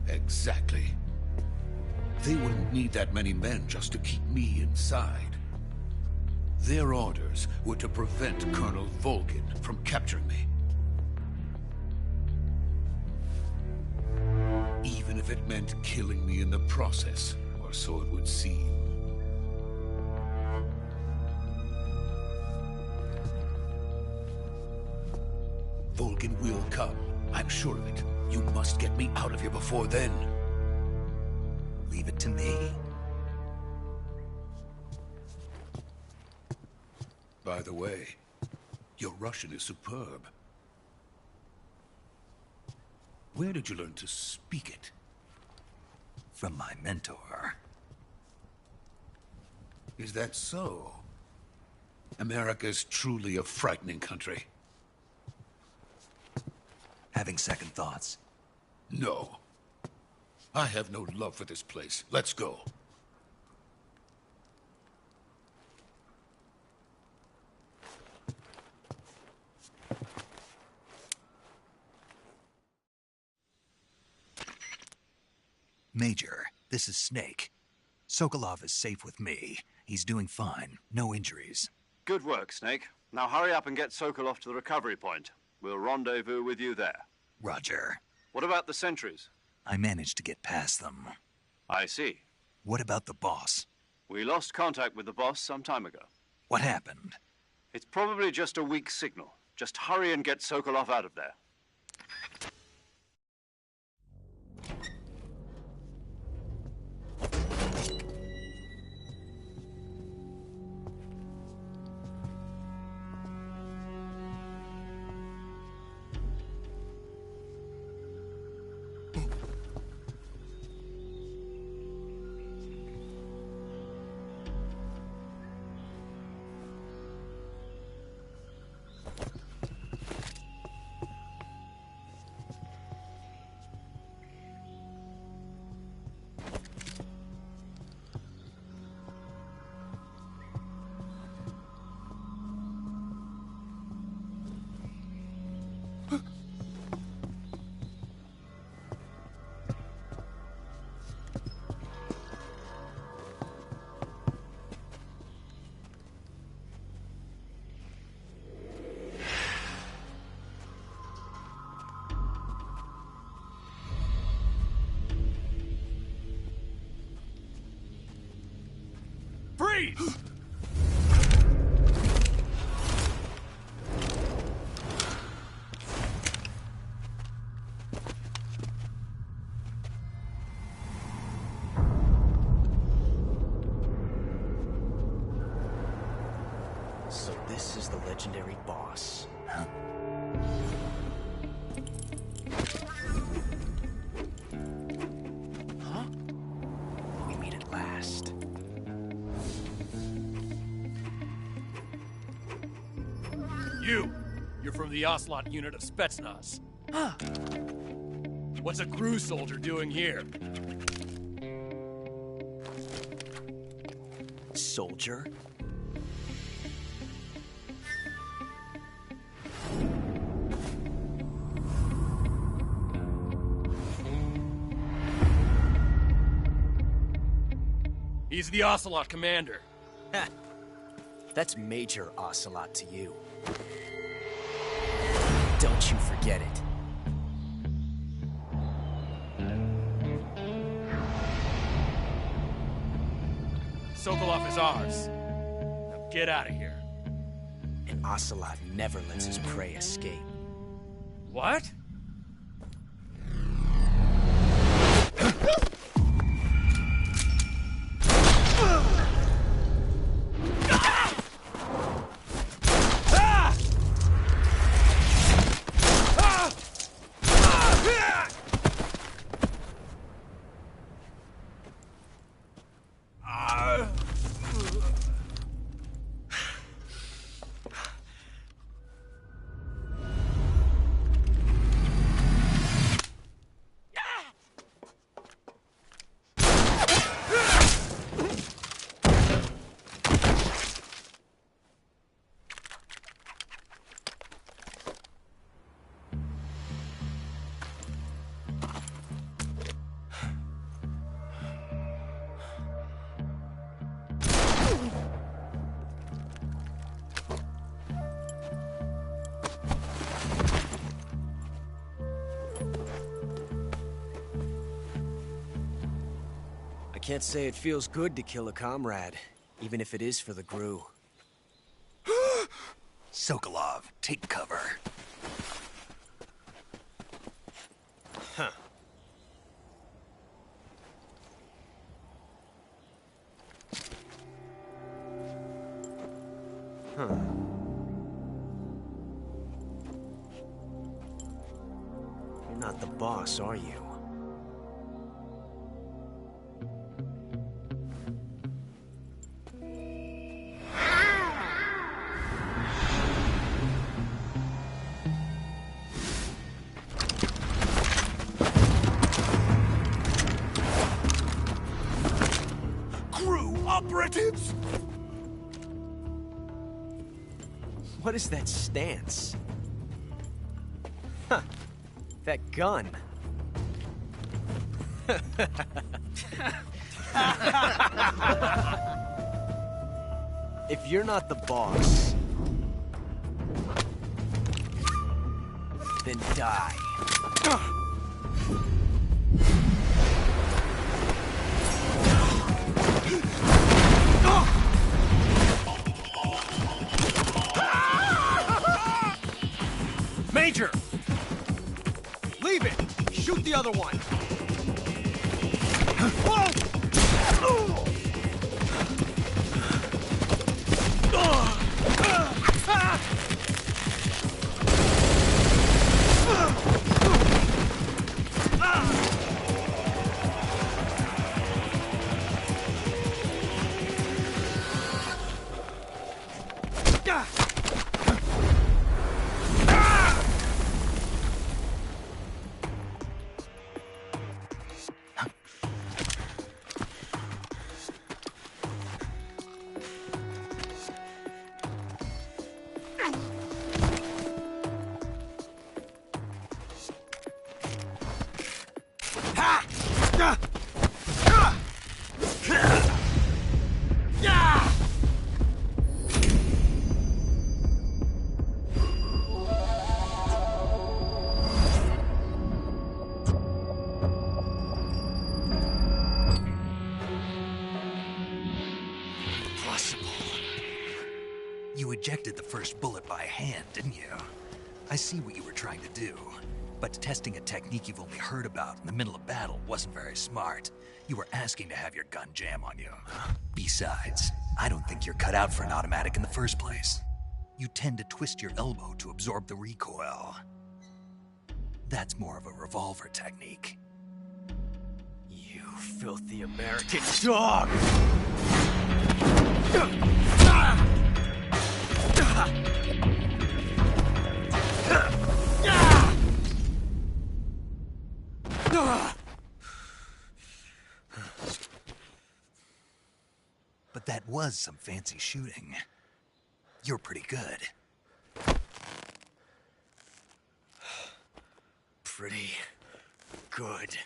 Exactly. They wouldn't need that many men just to keep me inside. Their orders were to prevent Colonel Volgin from capturing me. Even if it meant killing me in the process, or so it would seem. Volgin will come. I'm sure of it. You must get me out of here before then. Leave it to me. By the way, your Russian is superb. Where did you learn to speak it? From my mentor. Is that so? America's truly a frightening country. Having second thoughts? No. I have no love for this place. Let's go. Major, this is Snake. Sokolov is safe with me. He's doing fine. No injuries. Good work, Snake. Now hurry up and get Sokolov to the recovery point. We'll rendezvous with you there. Roger. What about the sentries? I managed to get past them. I see. What about the boss? We lost contact with the boss some time ago. What happened? It's probably just a weak signal. Just hurry and get Sokolov out of there. Freeze! So this is the legendary boss. Huh? Huh? We meet at last. You're from the Ocelot unit of Spetsnaz. Huh. What's a crew soldier doing here? Soldier? He's the Ocelot commander. Ha! That's Major Ocelot to you. Don't you forget it. Sokolov is ours. Now get out of here. And Ocelot never lets his prey escape. What? I can't say it feels good to kill a comrade, even if it is for the GRU. Sokolov, take cover. Huh. Huh. You're not the boss, are you? Operatives? What is that stance? Huh. That gun. If you're not the boss, then die. Major! Leave it! Shoot the other one! You ejected the first bullet by hand, didn't you? I see what you were trying to do. But testing a technique you've only heard about in the middle of battle wasn't very smart. You were asking to have your gun jam on you. Besides, I don't think you're cut out for an automatic in the first place. You tend to twist your elbow to absorb the recoil. That's more of a revolver technique. You filthy American dog! But that was some fancy shooting. You're pretty good. Pretty good.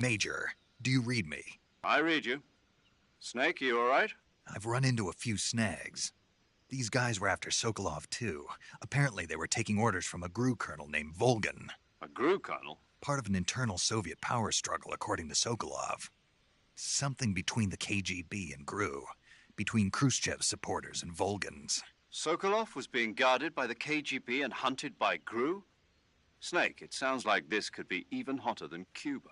Major, do you read me? I read you. Snake, you all right? I've run into a few snags. These guys were after Sokolov, too. Apparently, they were taking orders from a GRU colonel named Volgan. A GRU colonel? Part of an internal Soviet power struggle, according to Sokolov. Something between the KGB and GRU. Between Khrushchev's supporters and Volgan's. Sokolov was being guarded by the KGB and hunted by GRU? Snake, it sounds like this could be even hotter than Cuba.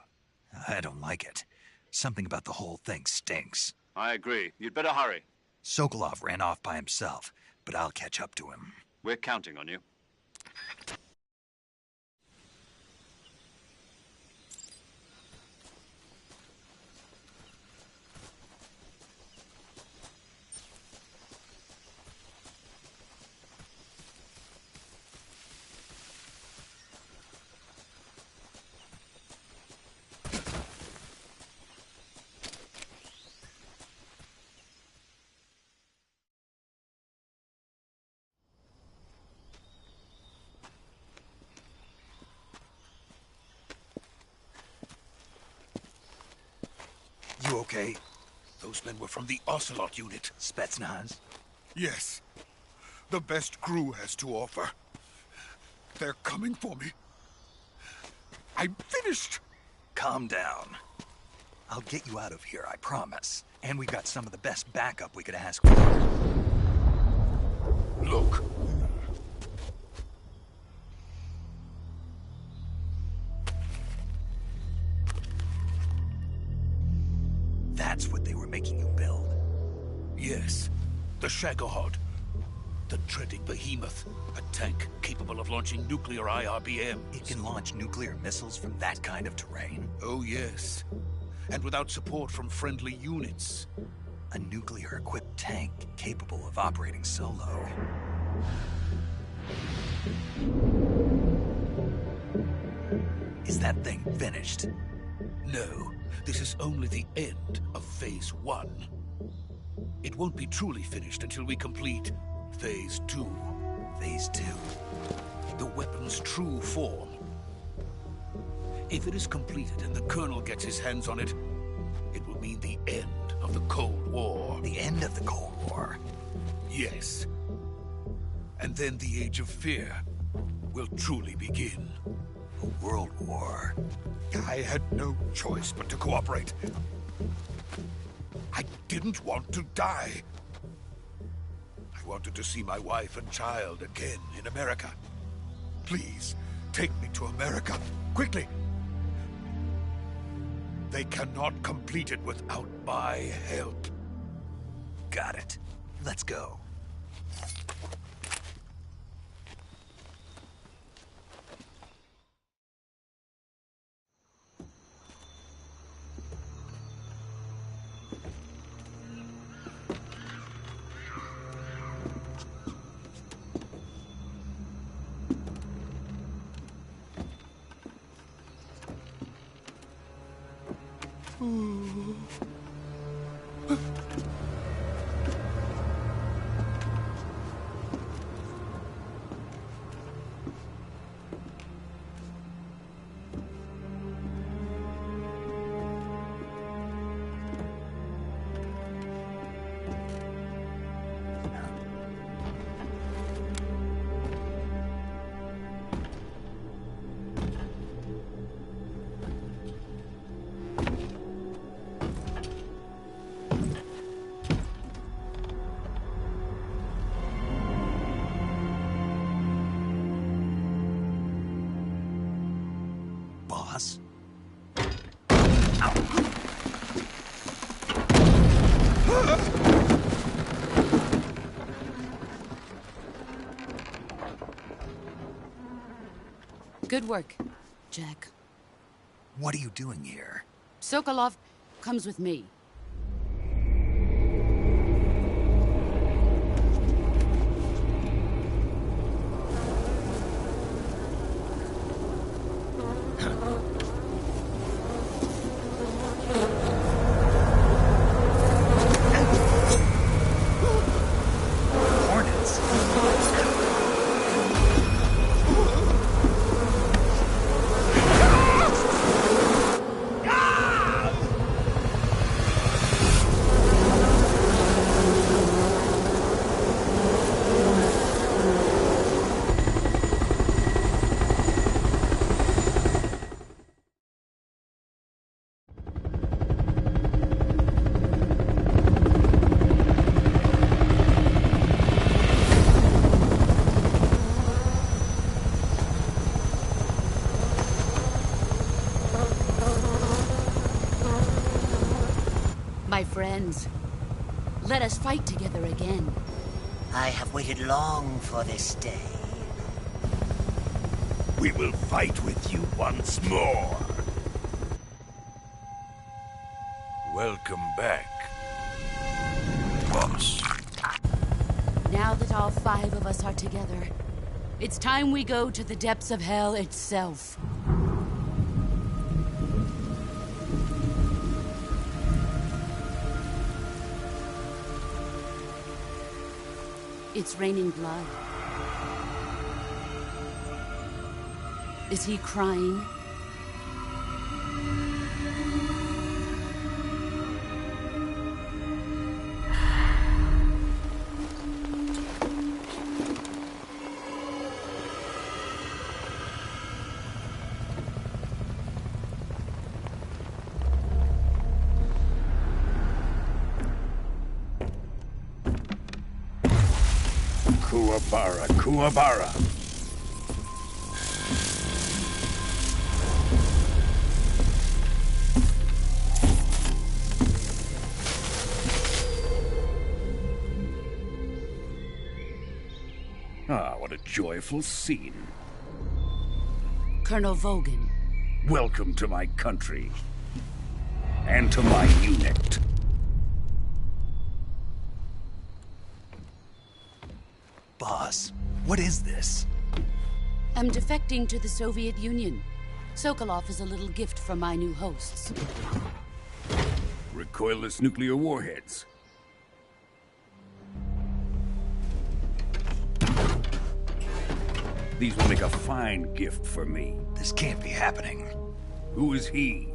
I don't like it. Something about the whole thing stinks. I agree. You'd better hurry. Sokolov ran off by himself, but I'll catch up to him. We're counting on you. You okay? Those men were from the Ocelot unit. Spetsnaz? Yes. The best GRU has to offer. They're coming for me. I'm finished. Calm down. I'll get you out of here, I promise. And we've got some of the best backup we could ask for. Look. That's what they were making you build? Yes. The Shagohod. The treading behemoth. A tank capable of launching nuclear IRBMs. It can launch nuclear missiles from that kind of terrain? Oh, yes. And without support from friendly units. A nuclear-equipped tank capable of operating solo. Is that thing finished? No, this is only the end of Phase 1. It won't be truly finished until we complete Phase 2. Phase 2? The weapon's true form. If it is completed and the Colonel gets his hands on it, it will mean the end of the Cold War. The end of the Cold War? Yes. And then the Age of Fear will truly begin. A world war. I had no choice but to cooperate. I didn't want to die. I wanted to see my wife and child again in America. Please, take me to America, quickly. They cannot complete it without my help. Got it. Let's go. Boss? Good work, Jack. What are you doing here? Sokolov comes with me. My friends, let us fight together again. I have waited long for this day. We will fight with you once more. Welcome back, boss. Now that all 5 of us are together, it's time we go to the depths of hell itself. It's raining blood. Is he crying? Kuwabara, Kuwabara. Ah, what a joyful scene. Colonel Vogan. Welcome to my country. And to my unit. Boss, what is this? I'm defecting to the Soviet Union. Sokolov is a little gift from my new hosts. Recoilless nuclear warheads. These will make a fine gift for me. This can't be happening. Who is he?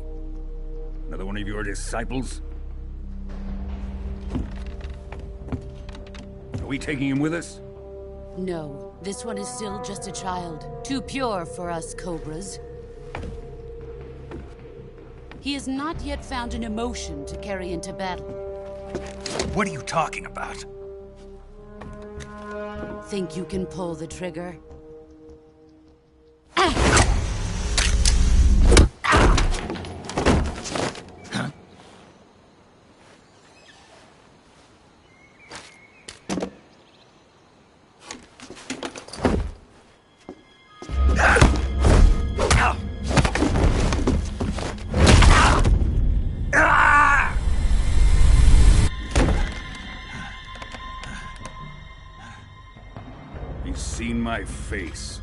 Another one of your disciples? Are we taking him with us? No, this one is still just a child. Too pure for us Cobras. He has not yet found an emotion to carry into battle. What are you talking about? Think you can pull the trigger? He's seen my face.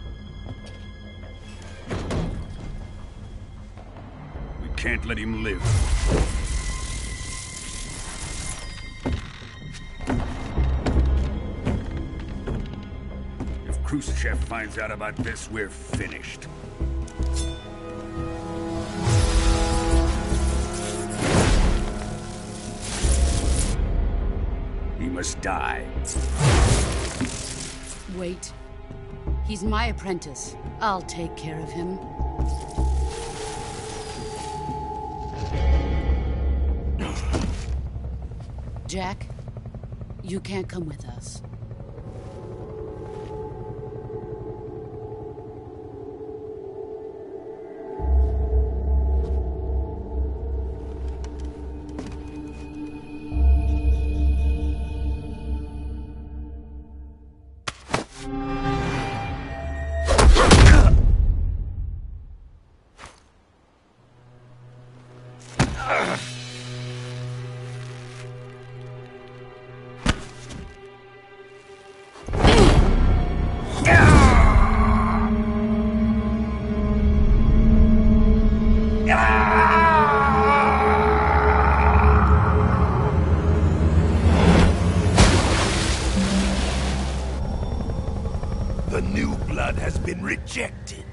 We can't let him live. If Khrushchev finds out about this, we're finished. He must die. Wait. He's my apprentice. I'll take care of him. Jack, you can't come with us. The new blood has been rejected.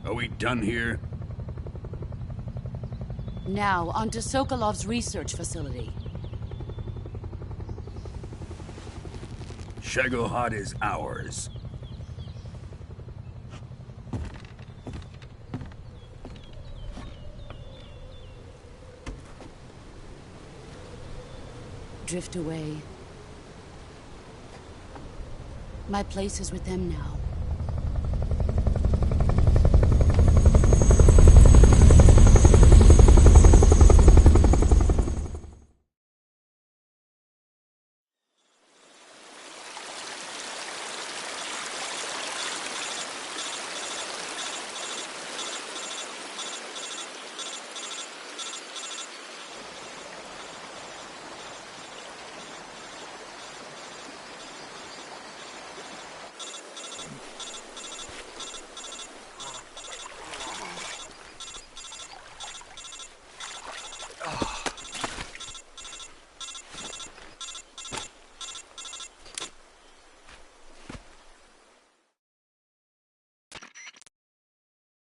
Are we done here? Now, onto Sokolov's research facility. Shagohod is ours. Drift away. My place is with them now.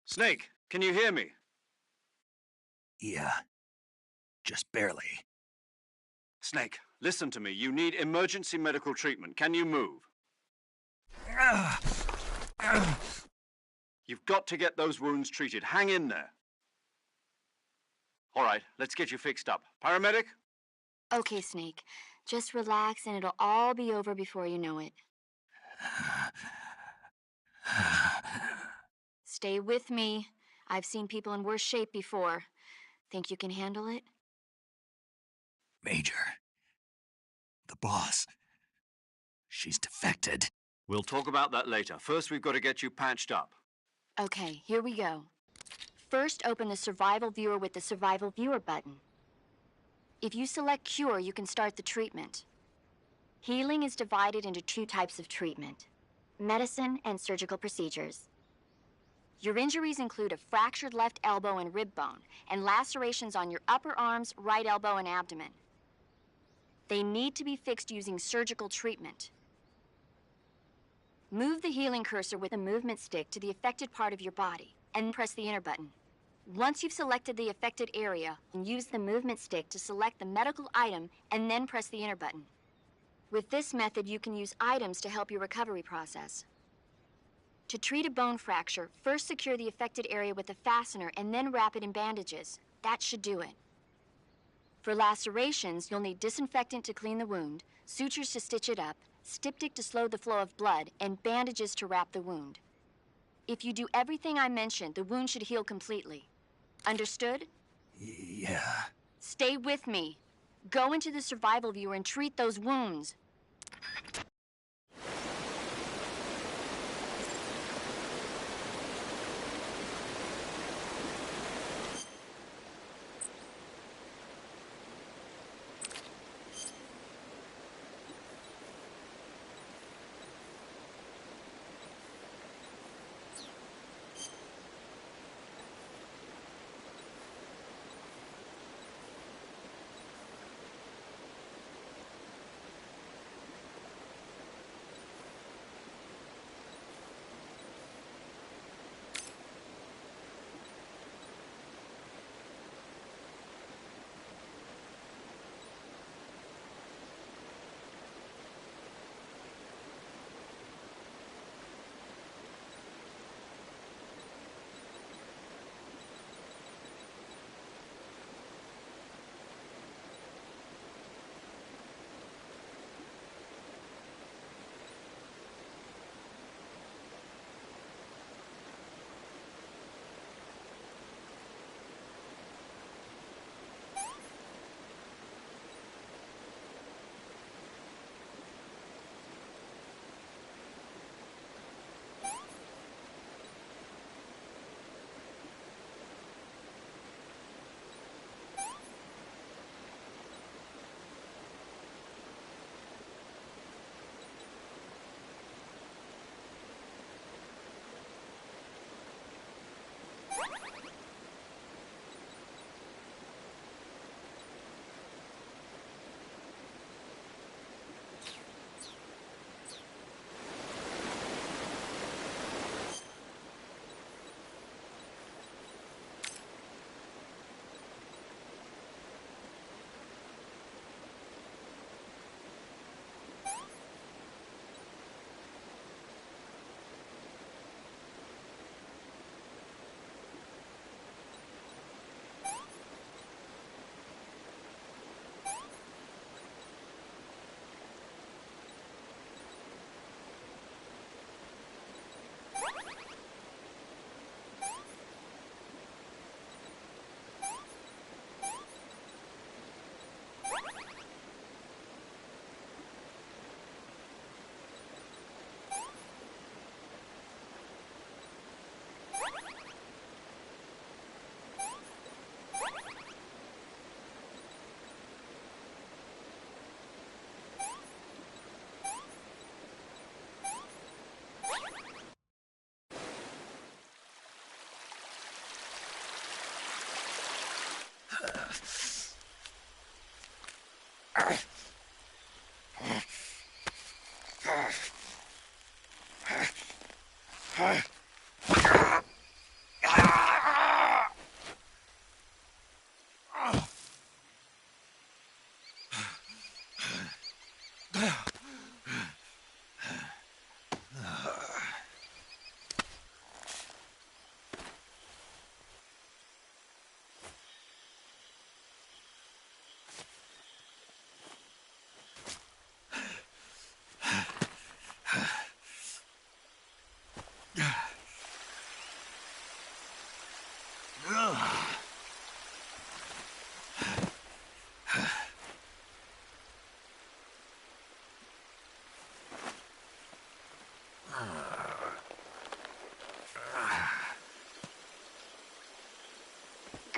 Snake, can you hear me? Yeah. Just barely. Snake, listen to me. You need emergency medical treatment. Can you move? You've got to get those wounds treated. Hang in there. All right, let's get you fixed up. Paramedic? Okay, Snake. Just relax and it'll all be over before you know it. Stay with me. I've seen people in worse shape before. Think you can handle it? Major. The boss. She's defected. We'll talk about that later. First, we've got to get you patched up. Okay, here we go. First, open the Survival Viewer with the Survival Viewer button. If you select Cure, you can start the treatment. Healing is divided into two types of treatment: medicine and surgical procedures. Your injuries include a fractured left elbow and rib bone, and lacerations on your upper arms, right elbow, and abdomen. They need to be fixed using surgical treatment. Move the healing cursor with a movement stick to the affected part of your body, and press the enter button. Once you've selected the affected area, use the movement stick to select the medical item, and then press the enter button. With this method, you can use items to help your recovery process. To treat a bone fracture, first secure the affected area with a fastener and then wrap it in bandages. That should do it. For lacerations, you'll need disinfectant to clean the wound, sutures to stitch it up, styptic to slow the flow of blood, and bandages to wrap the wound. If you do everything I mentioned, the wound should heal completely. Understood? Yeah. Stay with me. Go into the Survival Viewer and treat those wounds.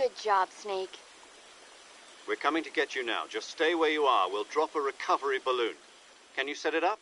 Good job, Snake. We're coming to get you now. Just stay where you are. We'll drop a recovery balloon. Can you set it up?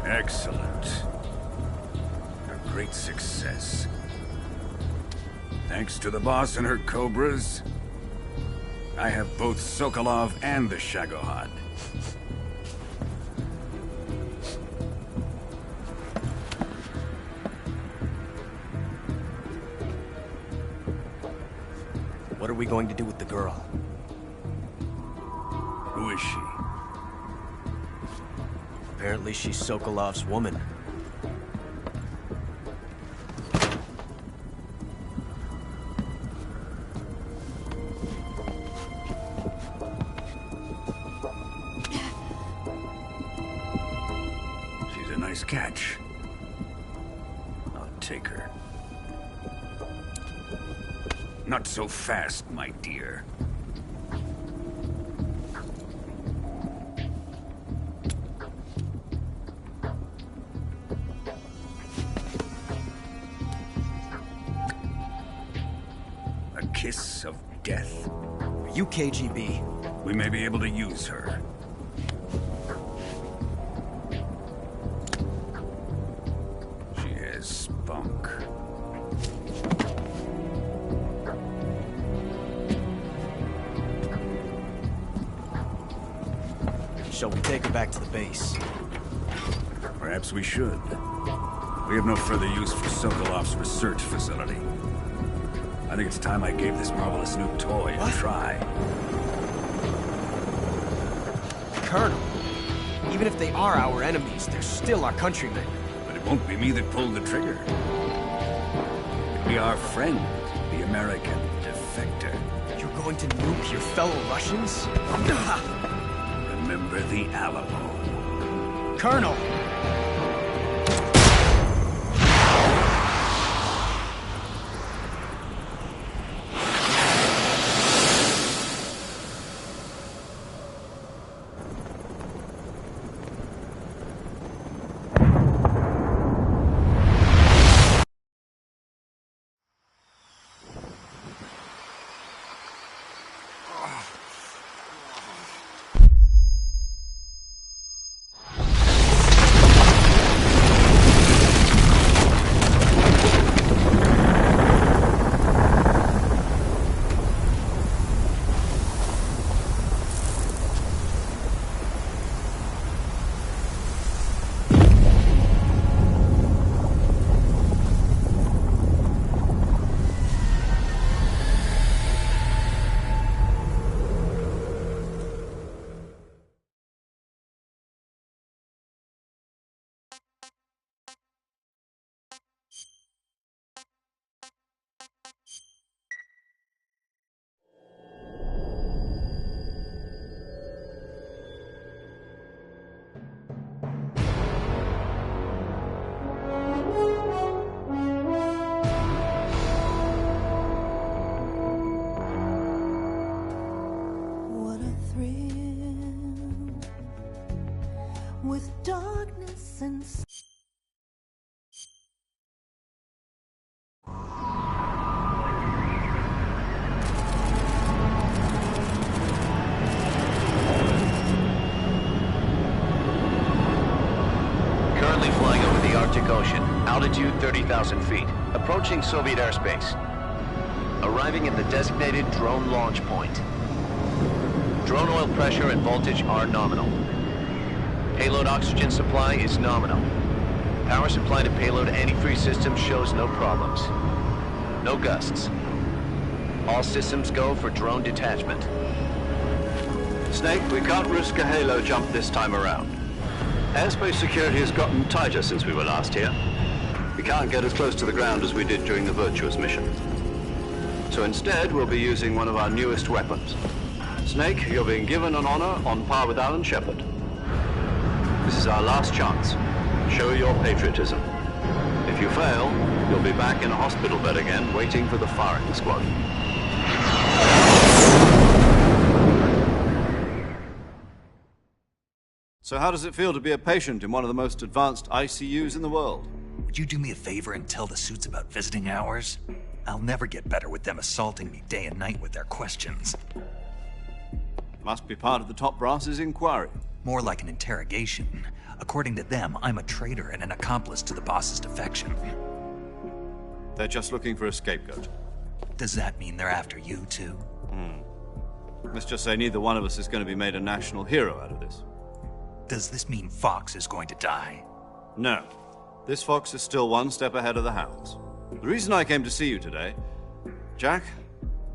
Excellent. A great success. Thanks to the boss and her cobras, I have both Sokolov and the Shagohod. What are we going to do with the girl? Who is she? Apparently she's Sokolov's woman. She's a nice catch. I'll take her. Not so fast, my dear. A kiss of death? Are you KGB? We may be able to use her. She has spunk. Shall we take her back to the base? Perhaps we should. We have no further use for Sokolov's research facility. I think it's time I gave this marvelous new toy a try. Colonel, even if they are our enemies, they're still our countrymen. But it won't be me that pulled the trigger. It'll be our friend, the American defector. You're going to nuke your fellow Russians? Remember the Alamo. Colonel! with darkness and Currently flying over the Arctic Ocean, altitude 30,000 feet, approaching Soviet airspace. Arriving at the designated drone launch point. Drone oil pressure and voltage are nominal. Payload oxygen supply is nominal. Power supply to payload antifreeze system shows no problems. No gusts. All systems go for drone detachment. Snake, we can't risk a halo jump this time around. Airspace security has gotten tighter since we were last here. We can't get as close to the ground as we did during the Virtuous mission. So instead, we'll be using one of our newest weapons. Snake, you're being given an honor on par with Alan Shepard. This is our last chance. Show your patriotism. If you fail, you'll be back in a hospital bed again, waiting for the firing squad. So how does it feel to be a patient in one of the most advanced ICUs in the world? Would you do me a favor and tell the suits about visiting hours? I'll never get better with them assaulting me day and night with their questions. Must be part of the top brass's inquiry. More like an interrogation. According to them, I'm a traitor and an accomplice to the boss's defection. They're just looking for a scapegoat. Does that mean they're after you, too? Let's just say neither one of us is going to be made a national hero out of this. Does this mean Fox is going to die? No. This Fox is still one step ahead of the Hounds. The reason I came to see you today... Jack,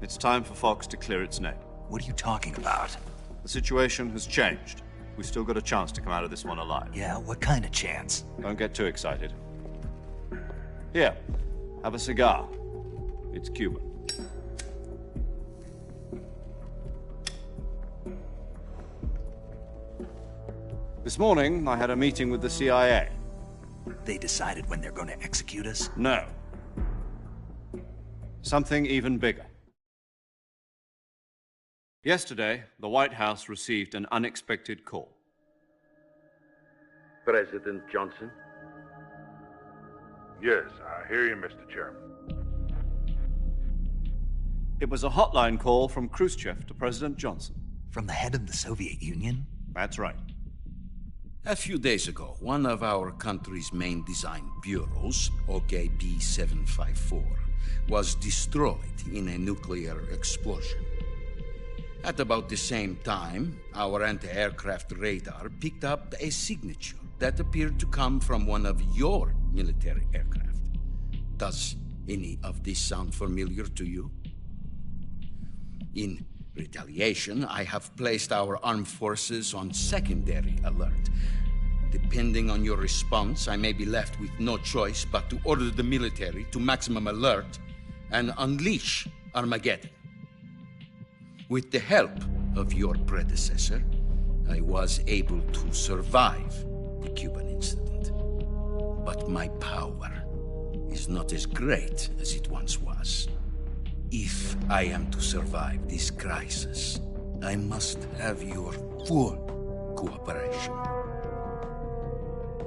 it's time for Fox to clear its name. What are you talking about? The situation has changed. We've still got a chance to come out of this one alive. Yeah, what kind of chance? Don't get too excited. Here, have a cigar. It's Cuban. This morning, I had a meeting with the CIA. They decided when they're going to execute us? No. Something even bigger. Yesterday, the White House received an unexpected call. President Johnson? Yes, I hear you, Mr. Chairman. It was a hotline call from Khrushchev to President Johnson. From the head of the Soviet Union? That's right. A few days ago, one of our country's main design bureaus, OKB 754, was destroyed in a nuclear explosion. At about the same time, our anti-aircraft radar picked up a signature that appeared to come from one of your military aircraft. Does any of this sound familiar to you? In retaliation, I have placed our armed forces on secondary alert. Depending on your response, I may be left with no choice but to order the military to maximum alert and unleash Armageddon. With the help of your predecessor, I was able to survive the Cuban incident. But my power is not as great as it once was. If I am to survive this crisis, I must have your full cooperation.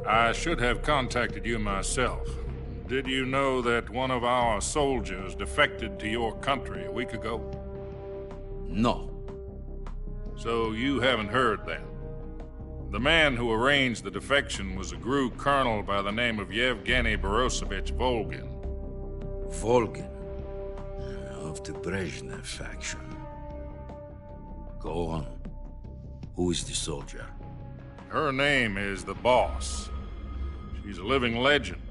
I should have contacted you myself. Did you know that one of our soldiers defected to your country a week ago? No. So you haven't heard then? The man who arranged the defection was a GRU colonel by the name of Yevgeny Borisovich Volgin. Volgin? Of the Brezhnev faction. Go on. Who is the soldier? Her name is the Boss. She's a living legend.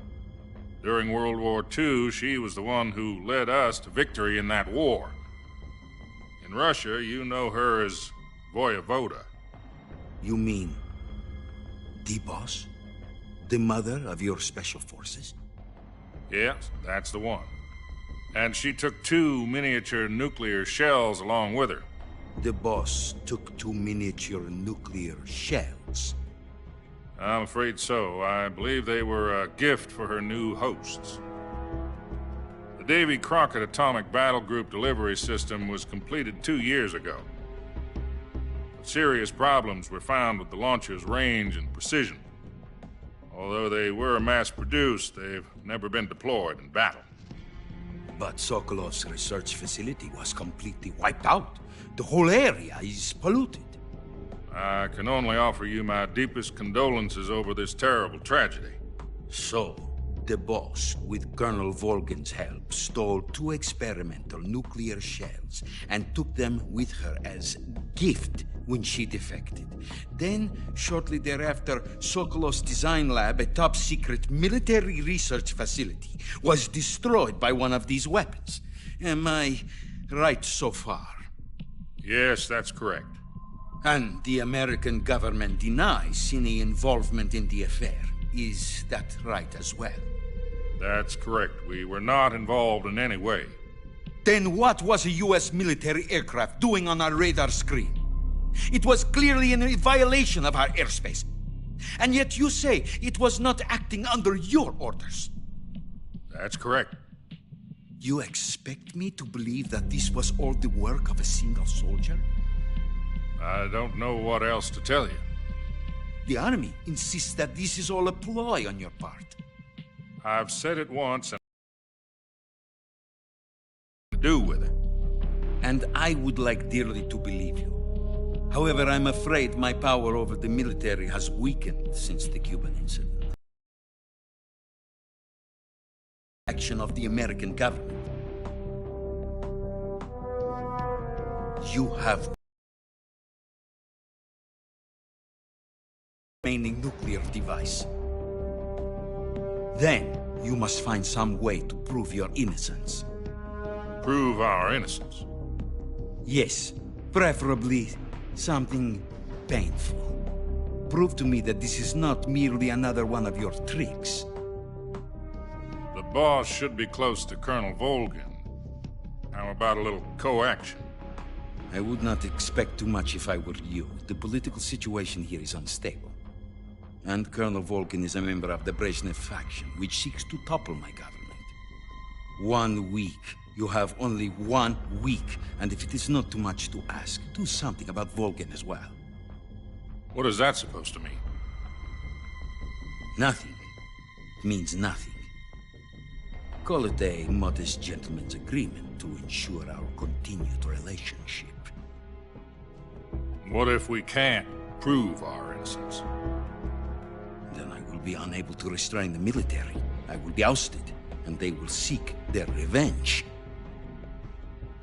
During World War II, she was the one who led us to victory in that war. In Russia, you know her as Voyevoda. You mean the Boss? The mother of your special forces? Yes, that's the one. And she took 2 miniature nuclear shells along with her. The Boss took 2 miniature nuclear shells? I'm afraid so. I believe they were a gift for her new hosts. The Davy Crockett Atomic Battle Group delivery system was completed 2 years ago. But serious problems were found with the launcher's range and precision. Although they were mass-produced, they've never been deployed in battle. But Sokolov's research facility was completely wiped out. The whole area is polluted. I can only offer you my deepest condolences over this terrible tragedy. So, the boss, with Colonel Volgin's help, stole 2 experimental nuclear shells and took them with her as gift when she defected. Then, shortly thereafter, Sokolov's design lab, a top-secret military research facility, was destroyed by one of these weapons. Am I right so far? Yes, that's correct. And the American government denies any involvement in the affair. Is that right as well? That's correct. We were not involved in any way. Then what was a U.S. military aircraft doing on our radar screen? It was clearly in violation of our airspace. And yet you say it was not acting under your orders. That's correct. You expect me to believe that this was all the work of a single soldier? I don't know what else to tell you. The Army insists that this is all a ploy on your part. I've said it once and to do with it. And I would like dearly to believe you. However, I'm afraid my power over the military has weakened since the Cuban incident. Action of the American government. You have remaining nuclear device. Then you must find some way to prove your innocence. Prove our innocence? Yes, preferably something painful. Prove to me that this is not merely another one of your tricks. The boss should be close to Colonel Volgin. How about a little co-action? I would not expect too much if I were you. The political situation here is unstable. And Colonel Volgin is a member of the Brezhnev faction, which seeks to topple my government. 1 week. You have only 1 week, and if it is not too much to ask, do something about Volgin as well. What is that supposed to mean? Nothing. It means nothing. Call it a modest gentleman's agreement to ensure our continued relationship. What if we can't prove our innocence? Then I will be unable to restrain the military. I will be ousted, and they will seek their revenge.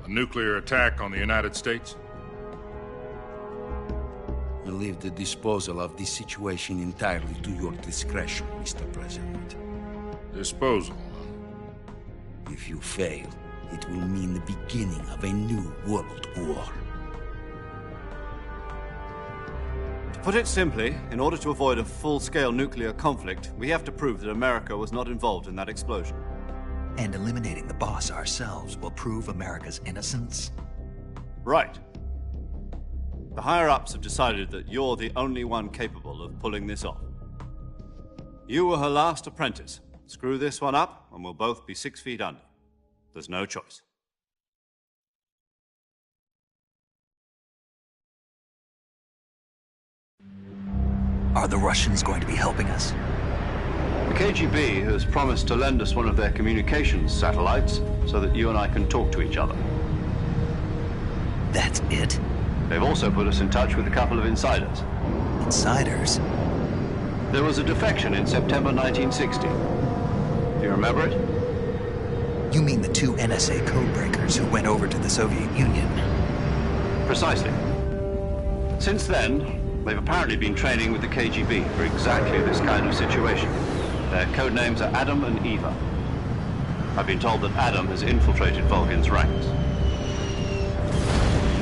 A nuclear attack on the United States? I leave the disposal of this situation entirely to your discretion, Mr. President. Disposal? If you fail, it will mean the beginning of a new world war. To put it simply, in order to avoid a full-scale nuclear conflict, we have to prove that America was not involved in that explosion. And eliminating the boss ourselves will prove America's innocence? Right. The higher-ups have decided that you're the only one capable of pulling this off. You were her last apprentice. Screw this one up, and we'll both be 6 feet under. There's no choice. Are the Russians going to be helping us? The KGB has promised to lend us one of their communications satellites so that you and I can talk to each other. That's it? They've also put us in touch with a couple of insiders. Insiders? There was a defection in September 1960. Do you remember it? You mean the 2 NSA codebreakers who went over to the Soviet Union? Precisely. Since then, they've apparently been training with the KGB for exactly this kind of situation. Their code names are Adam and Eva. I've been told that Adam has infiltrated Volgin's ranks.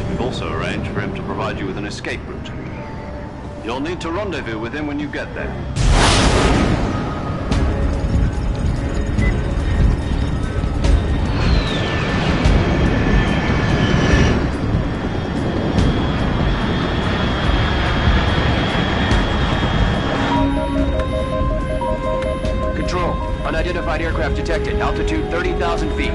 We've also arranged for him to provide you with an escape route. You'll need to rendezvous with him when you get there. Control, unidentified aircraft detected. Altitude 30,000 feet.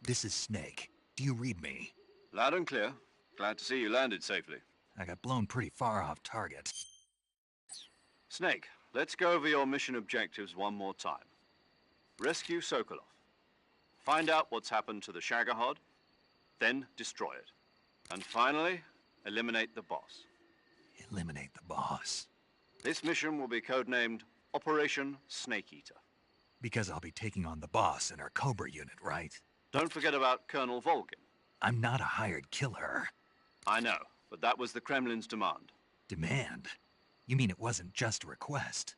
This is Snake. Do you read me? Loud and clear. Glad to see you landed safely. I got blown pretty far off target. Snake, let's go over your mission objectives one more time. Rescue Sokolov. Find out what's happened to the Shagohod, then destroy it. And finally, eliminate the boss. Eliminate the boss. This mission will be codenamed Operation Snake Eater. Because I'll be taking on the boss in our Cobra unit, right? Don't forget about Colonel Volgin. I'm not a hired killer. I know, but that was the Kremlin's demand. Demand? You mean it wasn't just a request?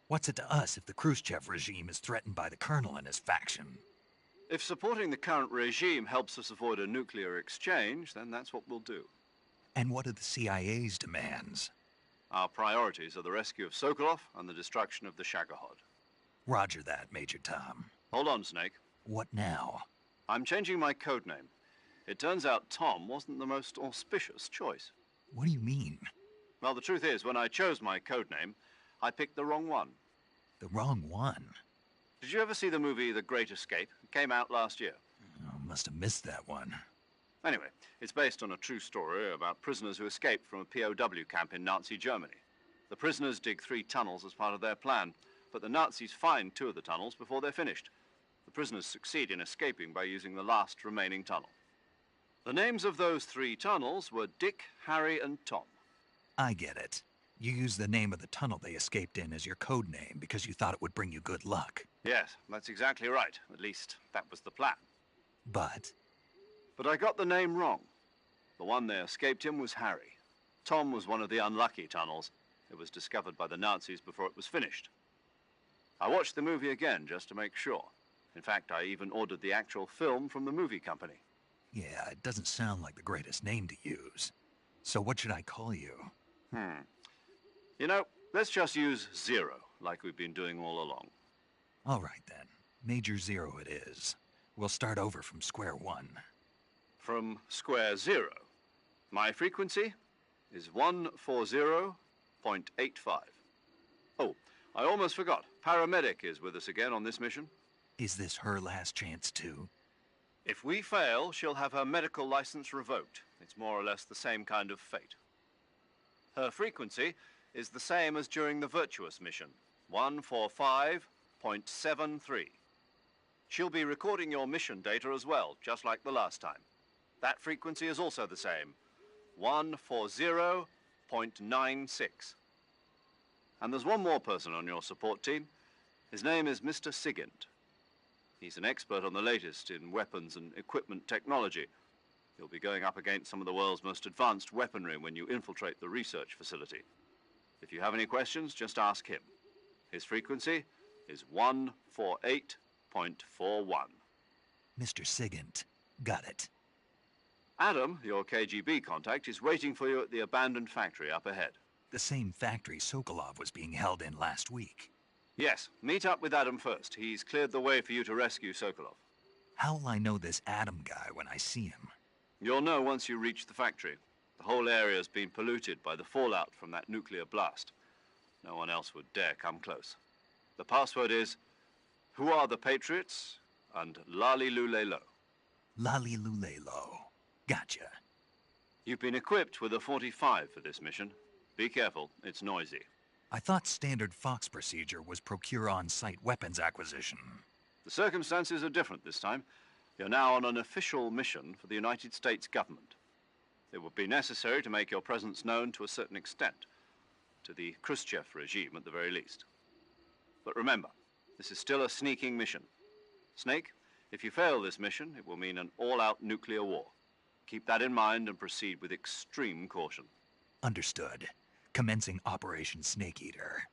What's it to us if the Khrushchev regime is threatened by the Colonel and his faction? If supporting the current regime helps us avoid a nuclear exchange, then that's what we'll do. And what are the CIA's demands? Our priorities are the rescue of Sokolov and the destruction of the Shagohod. Roger that, Major Tom. Hold on, Snake. What now? I'm changing my codename. It turns out Tom wasn't the most auspicious choice. What do you mean? Well, the truth is, when I chose my codename, I picked the wrong one. The wrong one? Did you ever see the movie The Great Escape? It came out last year. Oh, must have missed that one. Anyway, it's based on a true story about prisoners who escaped from a POW camp in Nazi Germany. The prisoners dig 3 tunnels as part of their plan, but the Nazis find 2 of the tunnels before they're finished. The prisoners succeed in escaping by using the last remaining tunnel. The names of those 3 tunnels were Dick, Harry, and Tom. I get it. You used the name of the tunnel they escaped in as your code name because you thought it would bring you good luck. Yes, that's exactly right. At least, that was the plan. But I got the name wrong. The one they escaped in was Harry. Tom was one of the unlucky tunnels. It was discovered by the Nazis before it was finished. I watched the movie again just to make sure. In fact, I even ordered the actual film from the movie company. yeah, it doesn't sound like the greatest name to use. So what should I call you? You know, let's just use Zero, like we've been doing all along. All right, then. Major Zero it is. We'll start over from square one. From square 0. My frequency is 140.85. Oh, I almost forgot. Paramedic is with us again on this mission. Is this her last chance, too? If we fail, she'll have her medical license revoked. It's more or less the same kind of fate. Her frequency is the same as during the Virtuous mission, 145.73. She'll be recording your mission data as well, just like the last time. That frequency is also the same, 140.96. And there's one more person on your support team. His name is Mr. Sigint. He's an expert on the latest in weapons and equipment technology. You'll be going up against some of the world's most advanced weaponry when you infiltrate the research facility. If you have any questions, just ask him. His frequency is 148.41. Mr. Sigint. Got it. Adam, your KGB contact, is waiting for you at the abandoned factory up ahead. The same factory Sokolov was being held in last week. Yes, meet up with Adam first. He's cleared the way for you to rescue Sokolov. How will I know this Adam guy when I see him? You'll know once you reach the factory. The whole area's been polluted by the fallout from that nuclear blast. No one else would dare come close. The password is, "Who are the Patriots?" and Lali Lule Lo. Lali Lule Lo. Gotcha. You've been equipped with a 45 for this mission. Be careful, it's noisy. I thought standard Fox procedure was procure on-site weapons acquisition. The circumstances are different this time. You're now on an official mission for the United States government. It would be necessary to make your presence known to a certain extent, to the Khrushchev regime at the very least. But remember, this is still a sneaking mission. Snake, if you fail this mission, it will mean an all-out nuclear war. Keep that in mind and proceed with extreme caution. Understood. Commencing Operation Snake Eater.